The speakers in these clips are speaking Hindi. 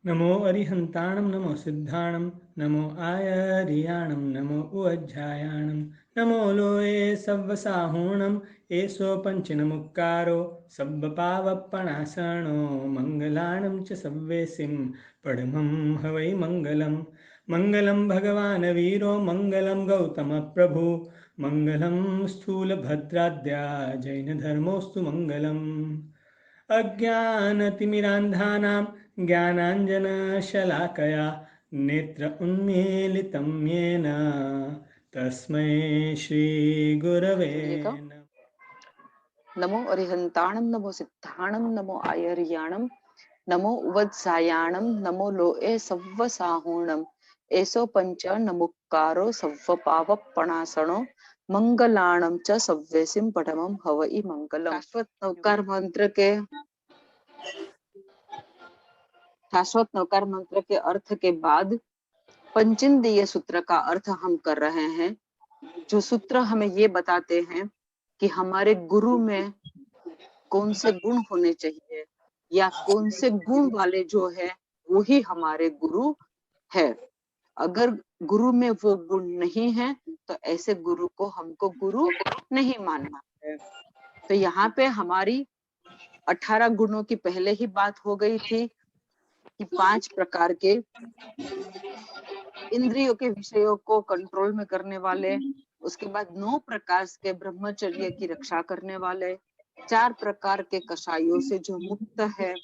नमो अरिहन्ताणं नमो सिद्धाणं नमो आयर्याणं नमो उज्जायाणं नमो लोये सव्वसाहूणं एषो पञ्चनमुक्कारो सब्बपावप्पणासनो मङ्गलाणं च सव्वेसिं पडमं हवै मङ्गलं मङ्गलं भगवान् वीरो मङ्गलं गौतमप्रभु मङ्गलं स्थूलभद्राद्या जैनधर्मोऽस्तु मङ्गलम् अज्ञानतिमिरान्धानां ज्ञानाञ्जनशलाकया नेत्र उन्मीलितं येन तस्मै श्रीगुरवे लीजिएगा। नमः। नमो अरिहंताणम नमो सिद्धाणम नमो आयर्याणम नमो उवत्सायाणम नमो लोए सव्वसाहूणम एसो पंच नमुक्कारो सव्वपावपणासनो मंगलाणम च सव्वेसिम पठमम हवई मंगलम। शाश्वत नवकार मंत्र के अर्थ के बाद पंचेंद्रिय सूत्र का अर्थ हम कर रहे हैं। जो सूत्र हमें ये बताते हैं कि हमारे गुरु में कौन से गुण होने चाहिए या कौन से गुण वाले जो है वो ही हमारे गुरु है। अगर गुरु में वो गुण नहीं है तो ऐसे गुरु को हमको गुरु नहीं मानना है। तो यहाँ पे हमारी 18 गुणों की पहले ही बात हो गई थी कि 5 प्रकार के इंद्रियों के विषयों को कंट्रोल में करने वाले, उसके बाद 9 प्रकार के ब्रह्मचर्य की रक्षा करने वाले, 4 प्रकार के कषायों से जो मुक्त है,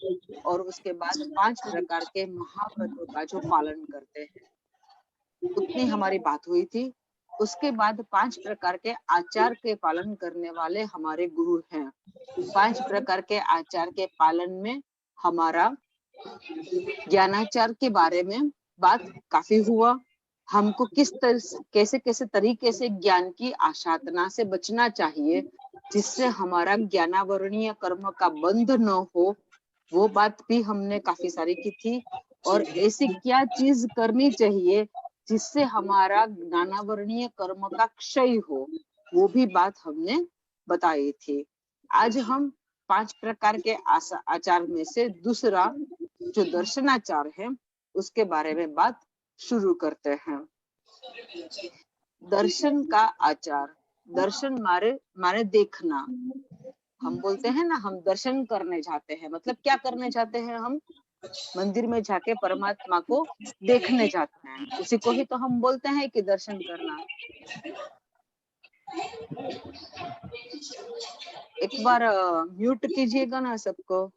और उसके बाद 5 प्रकार के महाव्रतों का जो पालन करते हैं, उतनी हमारी बात हुई थी। उसके बाद 5 प्रकार के आचार के पालन करने वाले हमारे गुरु हैं। 5 प्रकार के आचार के पालन में हमारा ज्ञानाचार के बारे में बात काफी हुआ। हमको किस तरह कैसे तरीके से ज्ञान की आशातना से बचना चाहिए जिससे हमारा ज्ञानावरणीय कर्म का बंध न हो, वो बात भी हमने काफी सारी की थी। और ऐसी क्या चीज करनी चाहिए जिससे हमारा ज्ञानावरणीय कर्म का क्षय हो, वो भी बात हमने बताई थी। आज हम 5 प्रकार के आचार में से दूसरा जो दर्शनाचार है उसके बारे में बात शुरू करते हैं। दर्शन का आचार, दर्शन मारे देखना। हम बोलते हैं ना, हम दर्शन करने जाते हैं, मतलब क्या करने जाते हैं? हम मंदिर में जाके परमात्मा को देखने जाते हैं, उसी को ही तो हम बोलते हैं कि दर्शन करना। एक बार म्यूट कीजिएगा ना सबको।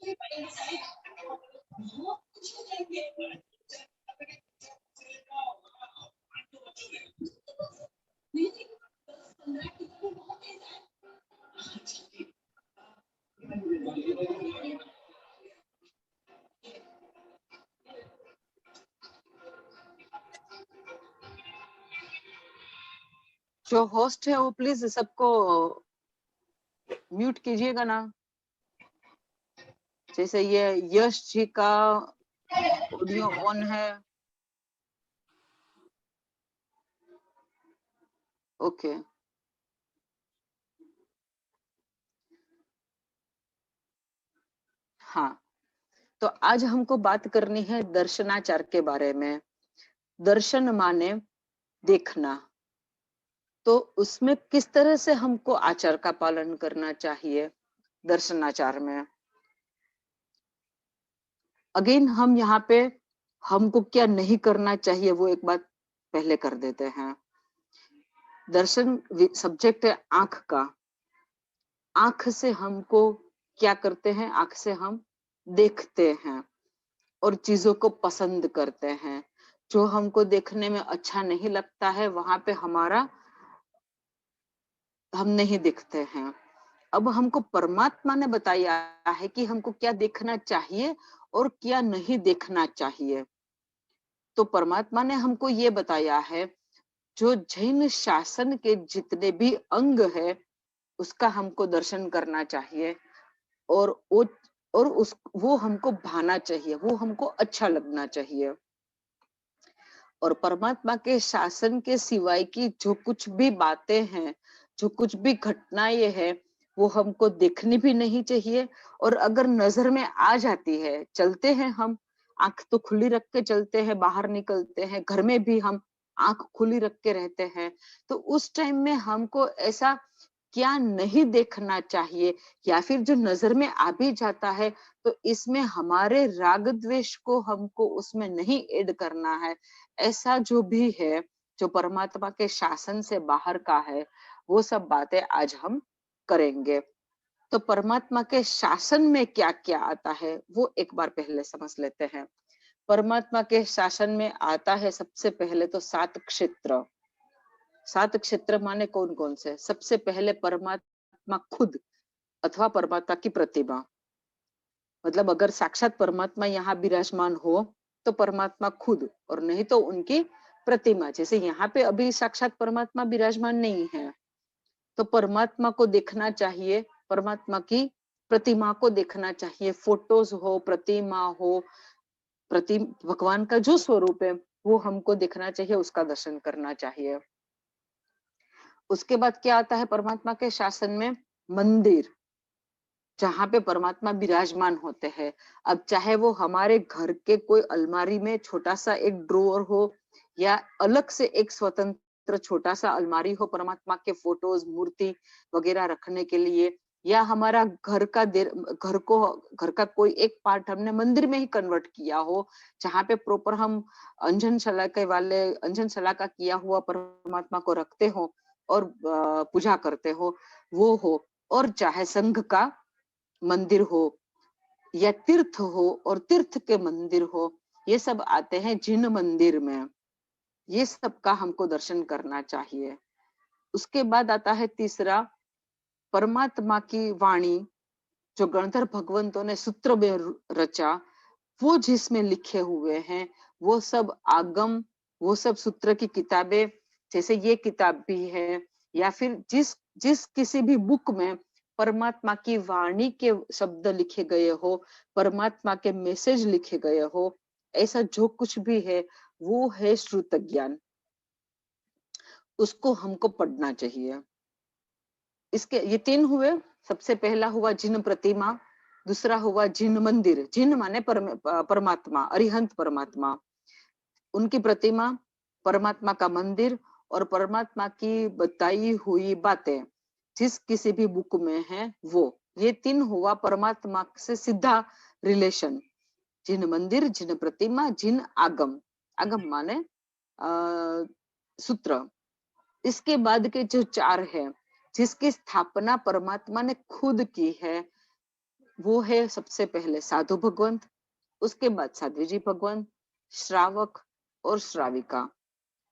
जो होस्ट है वो प्लीज सबको म्यूट कीजिएगा ना। जैसे ये यश जी का ऑडियो ऑन है। ओके, हाँ, तो आज हमको बात करनी है दर्शनाचार के बारे में। दर्शन माने देखना, तो उसमें किस तरह से हमको आचार का पालन करना चाहिए दर्शनाचार में। अगेन हम यहाँ पे हमको क्या नहीं करना चाहिए वो एक बात पहले कर देते हैं। दर्शन सब्जेक्ट है आंख का। आंख से हमको क्या करते हैं? आंख से हम देखते हैं और चीजों को पसंद करते हैं। जो हमको देखने में अच्छा नहीं लगता है वहां पे हम नहीं देखते हैं। अब हमको परमात्मा ने बताया है कि हमको क्या देखना चाहिए और क्या नहीं देखना चाहिए। तो परमात्मा ने हमको ये बताया है, जो जैन शासन के जितने भी अंग है उसका हमको दर्शन करना चाहिए, और वो हमको भाना चाहिए, वो हमको अच्छा लगना चाहिए। और परमात्मा के शासन के सिवाय की जो कुछ भी बातें हैं, जो कुछ भी घटनाएं हैं, वो हमको देखनी भी नहीं चाहिए। और अगर नजर में आ जाती है, चलते हैं हम आंख तो खुली रख के चलते हैं, बाहर निकलते हैं, घर में भी हम आंख खुली रख के रहते हैं। तो उस टाइम में हमको ऐसा क्या नहीं देखना चाहिए, या फिर जो नजर में आ भी जाता है तो इसमें हमारे राग द्वेष को हमको उसमें नहीं ऐड करना है। ऐसा जो भी है, जो परमात्मा के शासन से बाहर का है, वो सब बातें आज हम करेंगे। तो परमात्मा के शासन में क्या क्या आता है वो एक बार पहले समझ लेते हैं। परमात्मा के शासन में आता है सबसे पहले तो 7 क्षेत्र। 7 क्षेत्र माने कौन कौन से? सबसे पहले परमात्मा खुद अथवा परमात्मा की प्रतिमा। मतलब अगर साक्षात परमात्मा यहाँ विराजमान हो तो परमात्मा खुद, और नहीं तो उनकी प्रतिमा। जैसे यहाँ पे अभी साक्षात परमात्मा विराजमान नहीं है, तो परमात्मा को देखना चाहिए, परमात्मा की प्रतिमा को देखना चाहिए। फोटोज हो, प्रतिमा हो, भगवान का जो स्वरूप है वो हमको देखना चाहिए, उसका दर्शन करना चाहिए। उसके बाद क्या आता है परमात्मा के शासन में? मंदिर, जहाँ पे परमात्मा विराजमान होते हैं। अब चाहे वो हमारे घर के कोई अलमारी में छोटा सा एक ड्रॉअर हो, या अलग से एक स्वतंत्र छोटा सा अलमारी हो परमात्मा के फोटोज, मूर्ति वगैरह रखने के लिए, या हमारा घर का कोई एक पार्ट हमने मंदिर में ही कन्वर्ट किया हो, जहाँ पे प्रॉपर हम अंजन शलाका किया हुआ परमात्मा को रखते हो और पूजा करते हो, वो हो। और चाहे संघ का मंदिर हो या तीर्थ हो और तीर्थ के मंदिर हो, ये सब आते हैं जिन मंदिर में। ये सब का हमको दर्शन करना चाहिए। उसके बाद आता है तीसरा, परमात्मा की वाणी, जो गणधर भगवंतों ने सूत्र में रचा, वो जिसमें लिखे हुए हैं, वो सब आगम, वो सब सूत्र की किताबें, जैसे ये किताब भी है, या फिर जिस जिस किसी भी बुक में परमात्मा की वाणी के शब्द लिखे गए हो, परमात्मा के मैसेज लिखे गए हो, ऐसा जो कुछ भी है वो है श्रुत ज्ञान। उसको हमको पढ़ना चाहिए। इसके ये 3 हुए। सबसे पहला हुआ जिन प्रतिमा, दूसरा हुआ जिन मंदिर, जिन माने परमात्मा, अरिहंत परमात्मा, उनकी प्रतिमा, परमात्मा का मंदिर, और परमात्मा की बताई हुई बातें जिस किसी भी बुक में है वो। ये 3 हुआ परमात्मा से सीधा रिलेशन। जिन मंदिर, जिन प्रतिमा, जिन आगम। आगम माने सूत्र। इसके बाद के जो 4 है, जिसकी स्थापना परमात्मा ने खुद की है, वो है सबसे पहले साधु भगवंत, उसके बाद साध्वी जी भगवंत, श्रावक और श्राविका।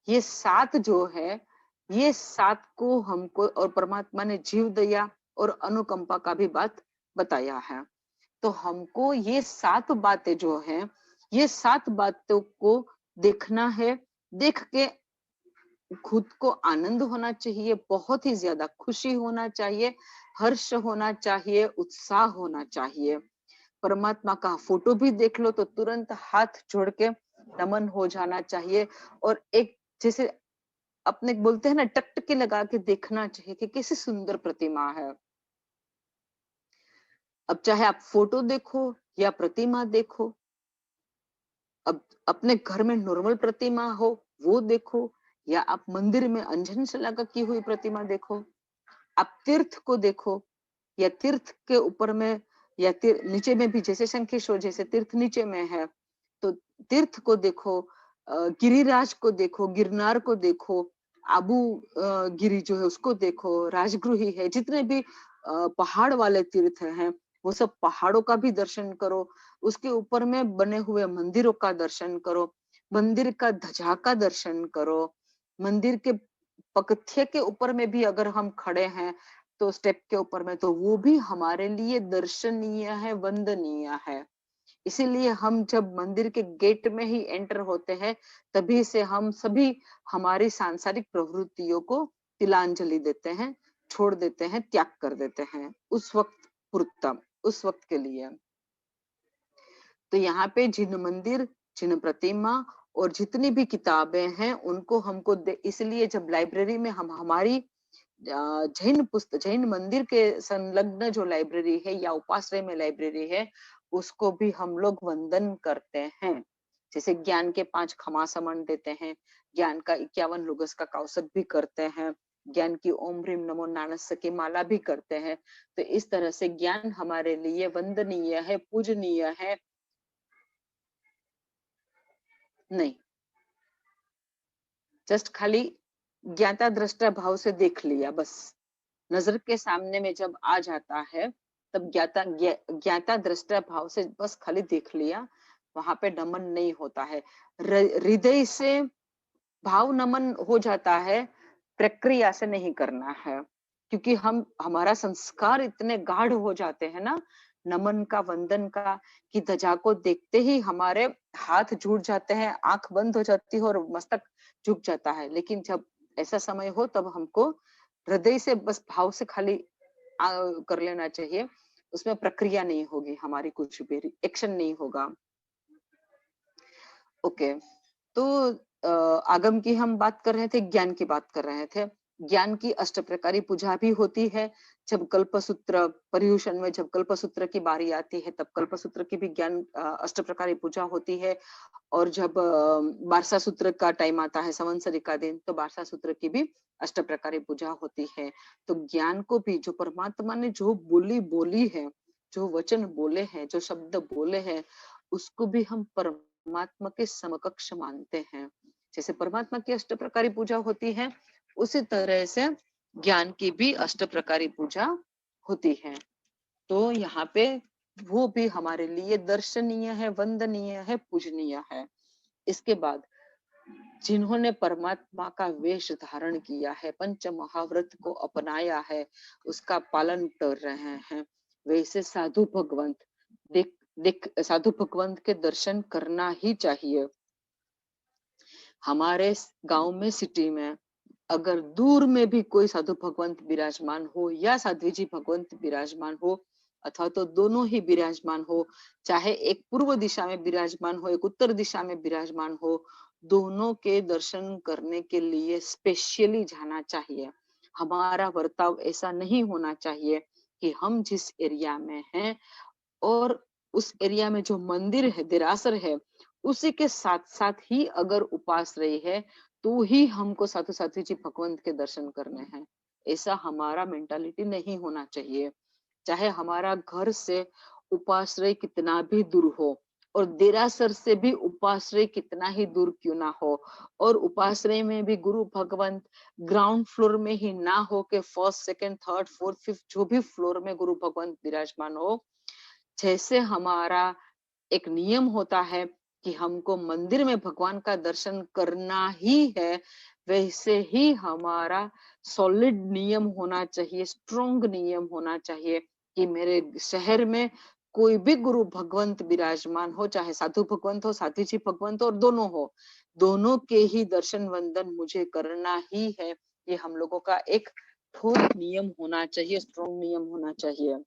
ये 7 जो है, ये 7 को हमको, और परमात्मा ने जीव दया और अनुकंपा का भी बात बताया है। तो हमको ये 7 बातें जो है, ये 7 बातों को देखना है। देख के खुद को आनंद होना चाहिए, बहुत ही ज्यादा खुशी होना चाहिए, हर्ष होना चाहिए, उत्साह होना चाहिए। परमात्मा का फोटो भी देख लो तो तुरंत हाथ जोड़ के नमन हो जाना चाहिए, और एक जैसे अपने बोलते हैं ना, टकटकी लगा के देखना चाहिए कि कैसी सुंदर प्रतिमा है। अब चाहे आप फोटो देखो या प्रतिमा देखो, अब अपने घर में नॉर्मल प्रतिमा हो वो देखो, या आप मंदिर में अंजन शलाका की हुई प्रतिमा देखो, आप तीर्थ को देखो, या तीर्थ के ऊपर में, या नीचे में भी, जैसे शंखेश्वर जैसे तीर्थ नीचे में है, तो तीर्थ को देखो, गिरिराज को देखो, गिरनार को देखो, आबू गिरी जो है उसको देखो, राजगृही है, जितने भी पहाड़ वाले तीर्थ हैं, वो सब पहाड़ों का भी दर्शन करो। उसके ऊपर में बने हुए मंदिरों का दर्शन करो, मंदिर का ध्वजा का दर्शन करो, मंदिर के पगथिये के ऊपर में भी अगर हम खड़े हैं तो स्टेप के ऊपर में, तो वो भी हमारे लिए दर्शनीय है, वंदनीय है। इसीलिए हम जब मंदिर के गेट में ही एंटर होते हैं, तभी से हम सभी हमारी सांसारिक प्रवृत्तियों को तिलांजलि देते हैं, छोड़ देते हैं, त्याग कर देते हैं उस वक्त पुरुतम, उस वक्त के लिए। तो यहाँ पे जिन मंदिर, जिन प्रतिमा और जितनी भी किताबें हैं उनको हमको इसलिए जब लाइब्रेरी में हम हमारी जैन मंदिर के संलग्न जो लाइब्रेरी है या उपाश्रय में लाइब्रेरी है, उसको भी हम लोग वंदन करते हैं। जैसे ज्ञान के 5 खमासमन देते हैं, ज्ञान का 51 लुगस का कौसक भी करते हैं, ज्ञान की ओम ह्रीम नमो नानस्य की माला भी करते हैं। तो इस तरह से ज्ञान हमारे लिए वंदनीय है, पूजनीय है नहीं। जस्ट खाली ज्ञाता दृष्टा भाव से देख लिया बस, नजर के सामने में जब आ जाता है तब ज्ञाता दृष्टा भाव से बस खाली देख लिया, वहां पे नमन नहीं होता है। हृदय से भाव नमन हो जाता है, प्रक्रिया से नहीं करना है, क्योंकि हम हमारा संस्कार इतने गाढ़ हो जाते हैं ना नमन का, वंदन का, कि ध्वजा को देखते ही हमारे हाथ जुड़ जाते हैं, आंख बंद हो जाती है और मस्तक झुक जाता है। लेकिन जब ऐसा समय हो तब हमको हृदय से बस भाव से खाली कर लेना चाहिए, उसमें प्रक्रिया नहीं होगी हमारी, कुछ भी एक्शन नहीं होगा। ओके, तो आगम की हम बात कर रहे थे, ज्ञान की बात कर रहे थे। ज्ञान की अष्ट प्रकारी पूजा भी होती है। जब कल्पसूत्र पर्युषण में जब कल्पसूत्र की बारी आती है तब कल्पसूत्र की भी ज्ञान अष्ट प्रकारी पूजा होती है। और जब बारसा सूत्र का टाइम आता है, संवत्सरी का दिन, तो बारसा सूत्र की भी अष्ट प्रकारी पूजा होती है। तो ज्ञान को भी जो परमात्मा ने जो बोली है, जो वचन बोले हैं, जो शब्द बोले हैं, उसको भी हम परमात्मा के समकक्ष मानते हैं। जैसे परमात्मा की अष्ट प्रकारी पूजा होती है, उसी तरह से ज्ञान की भी अष्ट प्रकारी पूजा होती है। तो यहाँ पे वो भी हमारे लिए दर्शनीय है, वंदनीय है, पूजनीय है। इसके बाद जिन्होंने परमात्मा का वेश धारण किया है, पंच महाव्रत को अपनाया है, उसका पालन कर रहे हैं, वैसे साधु भगवंत देख देख साधु भगवंत के दर्शन करना ही चाहिए। हमारे गांव में, सिटी में अगर दूर में भी कोई साधु भगवंत विराजमान हो या साध्वी जी भगवंत विराजमान हो, अथवा तो दोनों ही विराजमान हो, चाहे एक पूर्व दिशा में विराजमान हो, एक उत्तर दिशा में विराजमान हो, दोनों के दर्शन करने के लिए स्पेशली जाना चाहिए। हमारा बर्ताव ऐसा नहीं होना चाहिए कि हम जिस एरिया में हैं और उस एरिया में जो मंदिर है, देरासर है, उसी के साथ साथ ही अगर उपाश्रय है तो ही हमको साधु साध्वी जी भगवंत के दर्शन करने हैं। ऐसा हमारा मेंटालिटी नहीं होना चाहिए। चाहे हमारा घर से उपाश्रय कितना भी दूर हो और देरासर से भी उपाश्रय कितना ही दूर क्यों ना हो, और उपाश्रय में भी गुरु भगवंत ग्राउंड फ्लोर में ही ना हो के first, second, third, fourth, fifth जो भी फ्लोर में गुरु भगवंत विराजमान हो, जैसे हमारा एक नियम होता है कि हमको मंदिर में भगवान का दर्शन करना ही है, वैसे ही हमारा सॉलिड नियम होना चाहिए, स्ट्रॉन्ग नियम होना चाहिए कि मेरे शहर में कोई भी गुरु भगवंत विराजमान हो, चाहे साधु भगवंत हो, साथी जी भगवंत हो, और दोनों हो, दोनों के ही दर्शन वंदन मुझे करना ही है। ये हम लोगों का एक ठोस नियम होना चाहिए, स्ट्रॉन्ग नियम होना चाहिए।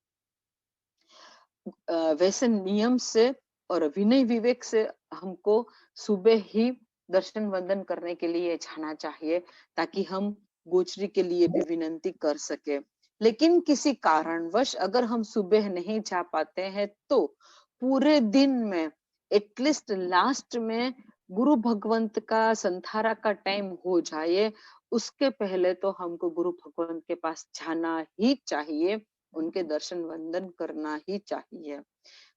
वैसे नियम से और विनय विवेक से हमको सुबह ही दर्शन वंदन करने के लिए जाना चाहिए, ताकि हम गोचरी के लिए भी विनंती कर सके। लेकिन किसी कारणवश अगर हम सुबह नहीं जा पाते हैं तो पूरे दिन में एटलीस्ट लास्ट में गुरु भगवंत का संथारा का टाइम हो जाए, उसके पहले तो हमको गुरु भगवंत के पास जाना ही चाहिए, उनके दर्शन वंदन करना ही चाहिए।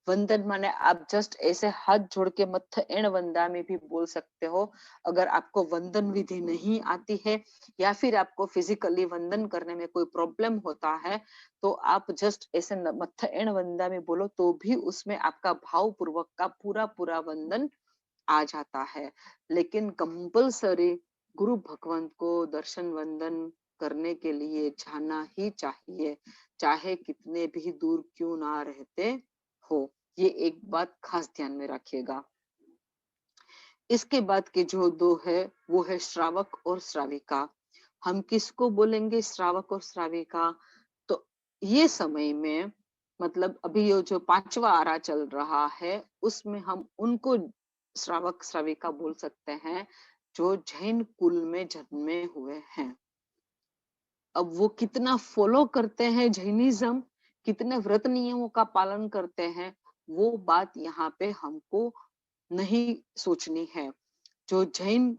वंदन माने आप जस्ट ऐसे हाथ जोड़ के मत्थ एण वंदा में भी बोल सकते हो। अगर आपको वंदन विधि नहीं आती है या फिर आपको फिजिकली वंदन करने में कोई प्रॉब्लम होता है, तो आप जस्ट ऐसे मत्थ एण वंदा में बोलो तो भी उसमें आपका भाव पूर्वक का पूरा पूरा वंदन आ जाता है। लेकिन कंपल्सरी गुरु भगवंत को दर्शन वंदन करने के लिए जाना ही चाहिए, चाहे कितने भी दूर क्यों ना रहते हो। ये एक बात खास ध्यान में रखिएगा। इसके बाद के जो दो है वो है श्रावक और श्राविका। हम किसको बोलेंगे श्रावक और श्राविका? तो ये समय में मतलब अभी ये जो 5वां आरा चल रहा है उसमें हम उनको श्रावक श्राविका बोल सकते हैं जो जैन कुल में जन्मे हुए हैं। अब वो कितना फॉलो करते हैं जैनिज्म, कितने व्रत नियमों का पालन करते हैं, वो बात यहाँ पे हमको नहीं सोचनी है। जो जैन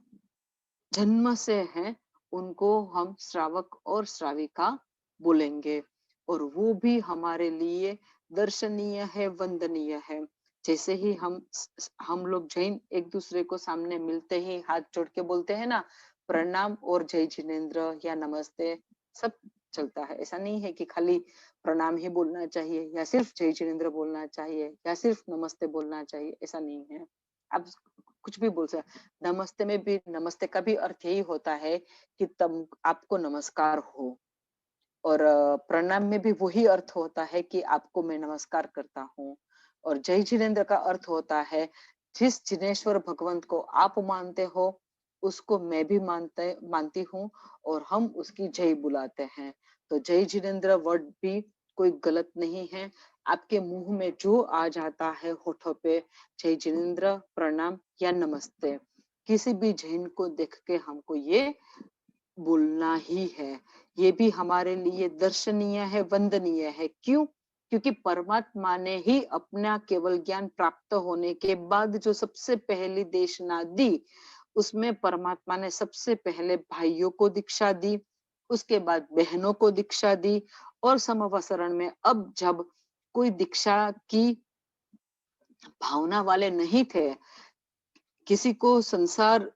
जन्म से है उनको हम श्रावक और श्राविका बोलेंगे, और वो भी हमारे लिए दर्शनीय है, वंदनीय है। जैसे ही हम लोग जैन एक दूसरे को सामने मिलते ही हाथ जोड़ के बोलते हैं ना, प्रणाम और जय जिनेन्द्र या नमस्ते, सब चलता है। ऐसा नहीं है कि खाली प्रणाम ही बोलना चाहिए या सिर्फ जय जिनेन्द्र बोलना चाहिए या सिर्फ नमस्ते बोलना चाहिए, ऐसा नहीं है। आप कुछ भी बोल सकते। नमस्ते में भी, नमस्ते का भी अर्थ यही होता है कि तब आपको नमस्कार हो, और प्रणाम में भी वही अर्थ होता है कि आपको मैं नमस्कार करता हूँ। और जय जिनेन्द्र का अर्थ होता है जिस जिनेश्वर भगवंत को आप मानते हो उसको मैं भी मानती हूँ, और हम उसकी जय बुलाते हैं। तो जय जिनेन्द्र वर्ड भी कोई गलत नहीं है। आपके मुंह में जो आ जाता है होठों पे, जय जिनेन्द्र, प्रणाम या नमस्ते, किसी भी जैन को देख के हमको ये बोलना ही है। ये भी हमारे लिए दर्शनीय है, वंदनीय है। क्यों? क्योंकि परमात्मा ने ही अपना केवल ज्ञान प्राप्त होने के बाद जो सबसे पहली देशना दी, उसमें परमात्मा ने सबसे पहले भाइयों को दीक्षा दी, उसके बाद बहनों को दीक्षा दी, और समवसरण में अब जब कोई दीक्षा की भावना वाले नहीं थे, किसी को संसार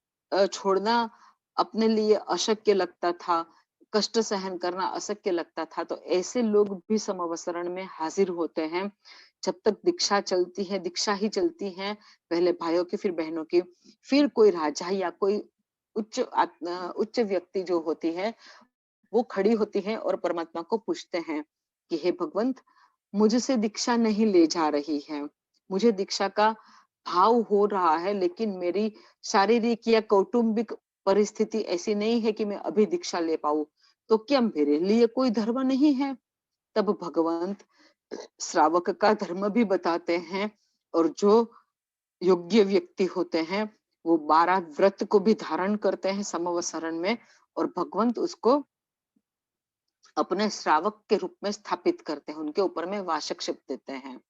छोड़ना अपने लिए अशक्य लगता था, कष्ट सहन करना अशक्य लगता था, तो ऐसे लोग भी समवसरण में हाजिर होते हैं। जब तक दीक्षा चलती है, दीक्षा ही चलती है, पहले भाइयों की फिर बहनों की, फिर कोई राजा या कोई उच्च व्यक्ति जो होती है वो खड़ी होती है और परमात्मा को पूछते हैं कि हे भगवंत, मुझसे दीक्षा नहीं ले जा रही है, मुझे दीक्षा का भाव हो रहा है, लेकिन मेरी शारीरिक या कौटुंबिक परिस्थिति ऐसी नहीं है कि मैं अभी दीक्षा ले पाऊं, तो क्या मेरे लिए कोई धर्म नहीं है? तब भगवंत श्रावक का धर्म भी बताते हैं, और जो योग्य व्यक्ति होते हैं वो 12 व्रत को भी धारण करते हैं समवसरण में, और भगवंत उसको अपने श्रावक के रूप में स्थापित करते हैं, उनके ऊपर में वाचकशब्द देते हैं।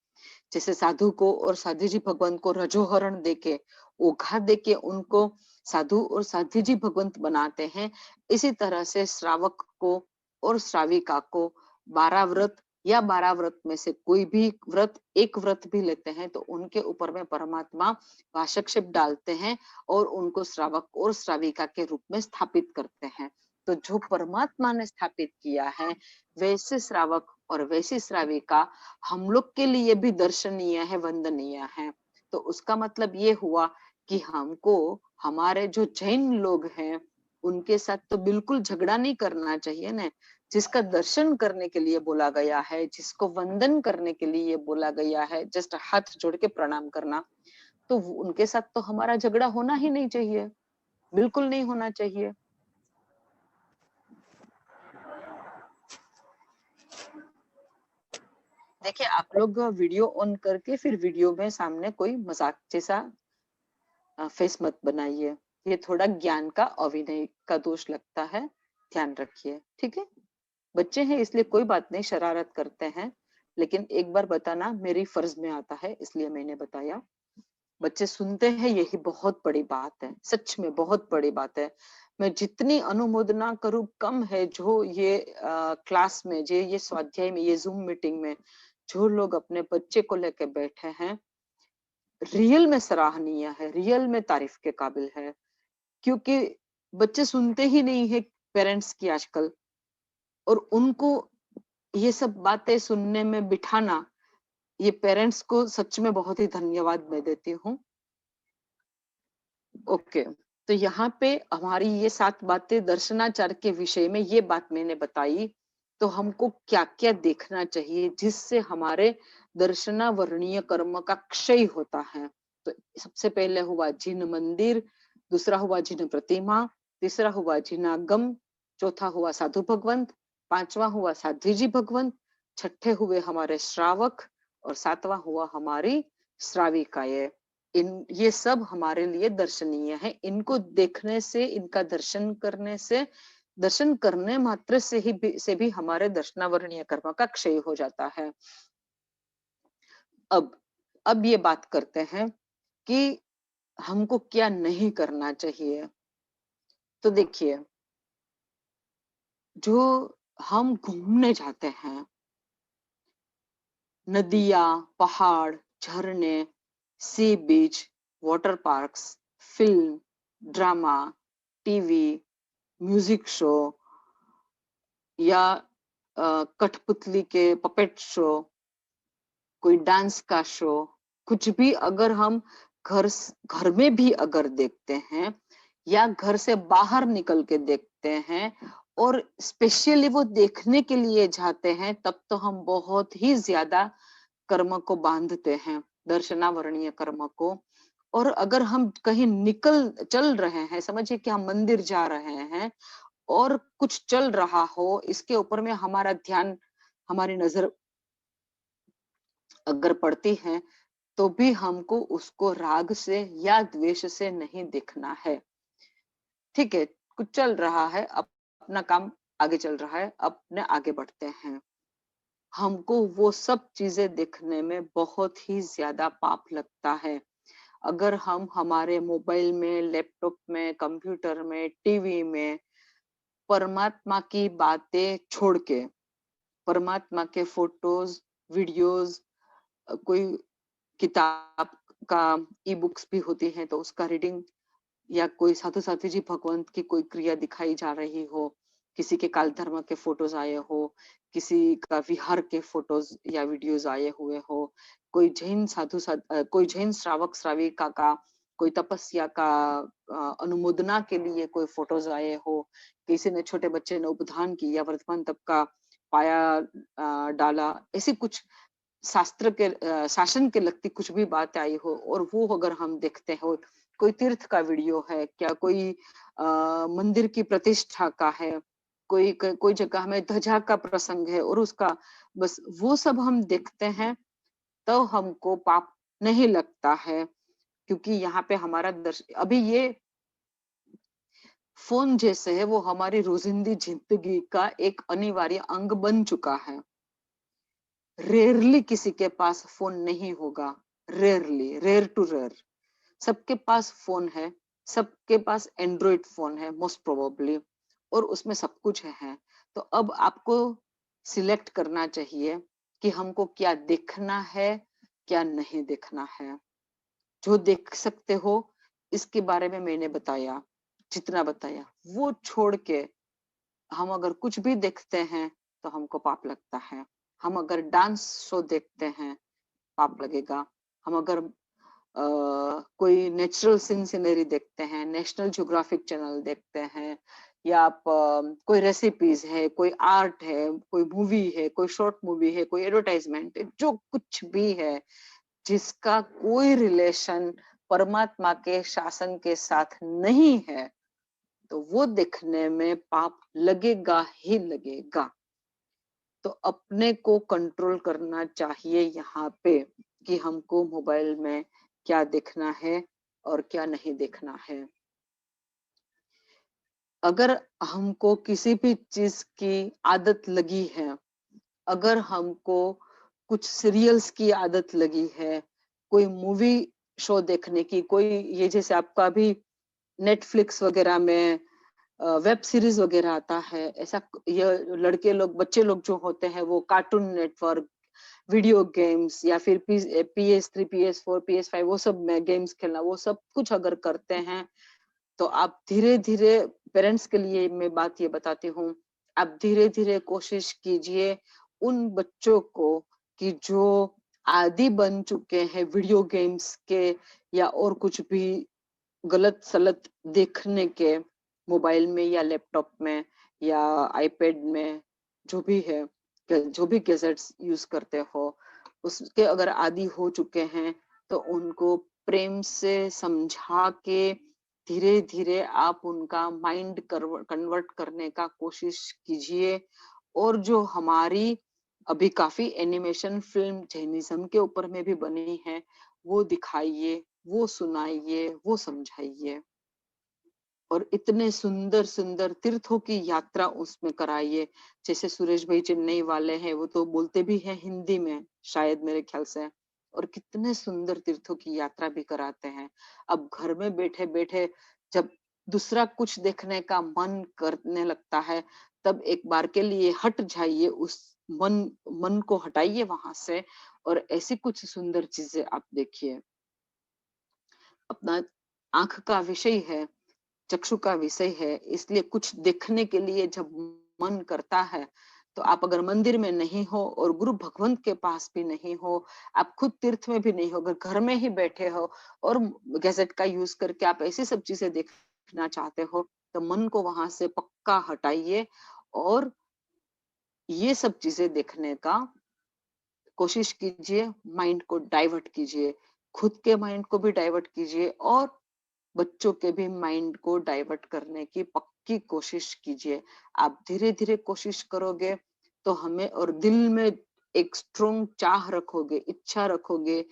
जैसे साधु को और साध्वी जी भगवंत को रजोहरण देके, ओघा देके उनको साधु और साध्वी जी भगवंत बनाते हैं, इसी तरह से श्रावक को और श्राविका को 12 व्रत या 12 व्रत में से कोई भी व्रत, एक व्रत भी लेते हैं तो उनके ऊपर में परमात्मा वाचकशब्द डालते हैं और उनको श्रावक और श्राविका के रूप में स्थापित करते हैं। तो जो परमात्मा ने स्थापित किया है, वैसे श्रावक और वैसी श्राविका हम लोग के लिए भी दर्शनीय है, वंदनीय है। तो उसका मतलब ये हुआ कि हमको हमारे जो जैन लोग हैं उनके साथ तो बिल्कुल झगड़ा नहीं करना चाहिए ना। जिसका दर्शन करने के लिए बोला गया है, जिसको वंदन करने के लिए बोला गया है, जस्ट हाथ जोड़ के प्रणाम करना, तो उनके साथ तो हमारा झगड़ा होना ही नहीं चाहिए, बिल्कुल नहीं होना चाहिए। देखिए, आप लोग वीडियो ऑन करके फिर वीडियो में सामने कोई मजाक जैसा फेस मत बनाइए, ये थोड़ा ज्ञान का अभिनय का दोष लगता है, ध्यान रखिए, ठीक है। बच्चे हैं इसलिए कोई बात नहीं, शरारत करते हैं, लेकिन एक बार बताना मेरी फर्ज में आता है, इसलिए मैंने बताया। बच्चे सुनते हैं, यही बहुत बड़ी बात है, सच में बहुत बड़ी बात है। मैं जितनी अनुमोदना करूं कम है। जो ये क्लास में, जो ये स्वाध्याय में, ये जूम मीटिंग में जो लोग अपने बच्चे को लेकर बैठे हैं, रियल में सराहनीय है, रियल में तारीफ के काबिल है। क्योंकि बच्चे सुनते ही नहीं है पेरेंट्स की आजकल, और उनको ये सब बातें सुनने में बिठाना, ये पेरेंट्स को सच में बहुत ही धन्यवाद मैं देती हूँ। ओके, तो यहाँ पे हमारी ये 7 बातें दर्शनाचार के विषय में ये बात मैंने बताई। तो हमको क्या क्या देखना चाहिए जिससे हमारे दर्शनावर्णीय कर्म का क्षय होता है। तो सबसे पहले हुआ जिन मंदिर, दूसरा हुआ जिन प्रतिमा, तीसरा हुआ जिनागम, चौथा हुआ साधु भगवंत, पांचवा हुआ साध्वी जी भगवंत, छठे हुए हमारे श्रावक, और सातवां हुआ हमारी श्राविकाएं। ये सब हमारे लिए दर्शनीय है। इनको देखने से, इनका दर्शन करने से, दर्शन करने मात्र से भी हमारे दर्शनावरणीय कर्म का क्षय हो जाता है। अब अब ये बात करते हैं कि हमको क्या नहीं करना चाहिए। तो देखिए, जो हम घूमने जाते हैं, नदियाँ, पहाड़, झरने, sea beach, water parks, film, drama, TV, music show या कठपुतली के पपेट शो, कोई डांस का शो, कुछ भी अगर हम घर में भी अगर देखते हैं या घर से बाहर निकल के देखते हैं और स्पेशली वो देखने के लिए जाते हैं, तब तो हम बहुत ही ज्यादा कर्म को बांधते हैं, दर्शनावरणीय कर्म को। और अगर हम कहीं चल रहे हैं, समझिए कि हम मंदिर जा रहे हैं और कुछ चल रहा हो, इसके ऊपर में हमारा ध्यान, हमारी नजर अगर पड़ती है, तो भी हमको उसको राग से या द्वेष से नहीं देखना है। ठीक है, कुछ चल रहा है, अपना काम आगे चल रहा है, अपने आगे बढ़ते हैं। हमको वो सब चीजें देखने में बहुत ही ज्यादा पाप लगता है। अगर हम हमारे मोबाइल में, लैपटॉप में, कंप्यूटर में, टीवी में परमात्मा की बातें छोड़ के, परमात्मा के फोटोज, वीडियोस, कोई किताब का ई बुक्स भी होती है तो उसका रीडिंग, या कोई साधु साथी जी भगवंत की कोई क्रिया दिखाई जा रही हो, किसी के काल धर्म के फोटोज आए हो, किसी का विहार के फोटोज या वीडियोज आए हुए हो, कोई कोई जैन श्रावक श्राविका का कोई तपस्या का अनुमोदना के लिए कोई फोटोज आए हो, किसी ने छोटे बच्चे ने उपधान की या वर्तमान तप का पाया डाला, ऐसी कुछ शास्त्र के शासन के लगती कुछ भी बात आई हो और वो अगर हम देखते हो, कोई तीर्थ का वीडियो है क्या, कोई मंदिर की प्रतिष्ठा का है, कोई जगह में ध्वजा का प्रसंग है और उसका बस वो सब हम देखते हैं, तो हमको पाप नहीं लगता है। क्योंकि यहाँ पे हमारा अभी ये फोन जैसे है, वो हमारी रोजिंदी जिंदगी का एक अनिवार्य अंग बन चुका है। रेयरली किसी के पास फोन नहीं होगा, रेयरली, रेयर टू रेयर। सबके पास फोन है, सबके पास एंड्रॉइड फोन है मोस्ट प्रोबेबली, और उसमें सब कुछ है। तो अब आपको सिलेक्ट करना चाहिए कि हमको क्या देखना है, क्या नहीं देखना है। जो देख सकते हो, इसके बारे में मैंने बताया, जितना बताया वो छोड़ के हम अगर कुछ भी देखते हैं तो हमको पाप लगता है। हम अगर डांस शो देखते हैं, पाप लगेगा। हम अगर कोई नेचुरल सीन सीनरी देखते हैं, नेशनल ज्योग्राफिक चैनल देखते हैं, या आप कोई रेसिपीज है, कोई आर्ट है, कोई मूवी है, कोई शॉर्ट मूवी है, कोई एडवर्टाइजमेंट है, जो कुछ भी है जिसका कोई रिलेशन परमात्मा के शासन के साथ नहीं है, तो वो देखने में पाप लगेगा ही लगेगा। तो अपने को कंट्रोल करना चाहिए यहाँ पे कि हमको मोबाइल में क्या देखना है और क्या नहीं देखना है। अगर हमको किसी भी चीज की आदत लगी है, अगर हमको कुछ सीरियल्स की आदत लगी है, कोई मूवी शो देखने की, कोई ये जैसे आपका अभी नेटफ्लिक्स वगैरह में वेब सीरीज वगैरह आता है, ऐसा ये लड़के लोग, बच्चे लोग जो होते हैं वो कार्टून नेटवर्क, वीडियो गेम्स या फिर PS3, PS4, PS5, वो सब में गेम्स खेलना, वो सब कुछ अगर करते हैं, तो आप धीरे धीरे, पेरेंट्स के लिए मैं बात ये बताती हूँ, आप धीरे धीरे कोशिश कीजिए उन बच्चों को कि जो आदी बन चुके हैं वीडियो गेम्स के या और कुछ भी गलत सलत देखने के, मोबाइल में या लैपटॉप में या आईपैड में, जो भी है, जो भी गैजेट्स यूज करते हो, उसके अगर आदी हो चुके हैं, तो उनको प्रेम से समझा के धीरे धीरे आप उनका माइंड कन्वर्ट करने का कोशिश कीजिए। और जो हमारी अभी काफी एनिमेशन फिल्म जैनिज्म के ऊपर में भी बनी है, वो दिखाइए, वो सुनाइए, वो समझाइए, और इतने सुंदर सुंदर तीर्थों की यात्रा उसमें कराइए। जैसे सुरेश भाई चेन्नई वाले हैं, वो तो बोलते भी हैं हिंदी में, शायद मेरे ख्याल से और कितने सुंदर तीर्थों की यात्रा भी कराते हैं। अब घर में बैठे बैठे जब दूसरा कुछ देखने का मन करने लगता है, तब एक बार के लिए हट जाइए, उस मन मन को हटाइए वहां से और ऐसी कुछ सुंदर चीजें आप देखिए। अपना आंख का विषय है, चक्षु का विषय है, इसलिए कुछ देखने के लिए जब मन करता है, तो आप अगर मंदिर में नहीं हो और गुरु भगवंत के पास भी नहीं हो, आप खुद तीर्थ में भी नहीं हो, अगर घर में ही बैठे हो और गैजेट का यूज करके आप ऐसी सब चीजें देखना चाहते हो, तो मन को वहां से पक्का हटाइए और ये सब चीजें देखने का कोशिश कीजिए, माइंड को डाइवर्ट कीजिए, खुद के माइंड को भी डाइवर्ट कीजिए और बच्चों के भी माइंड को डाइवर्ट करने की पक्की कोशिश कीजिए। आप धीरे-धीरे कोशिश करोगे तो हमें और दिल में एक स्ट्रॉन्ग चाह रखोगे, इच्छा रखोगे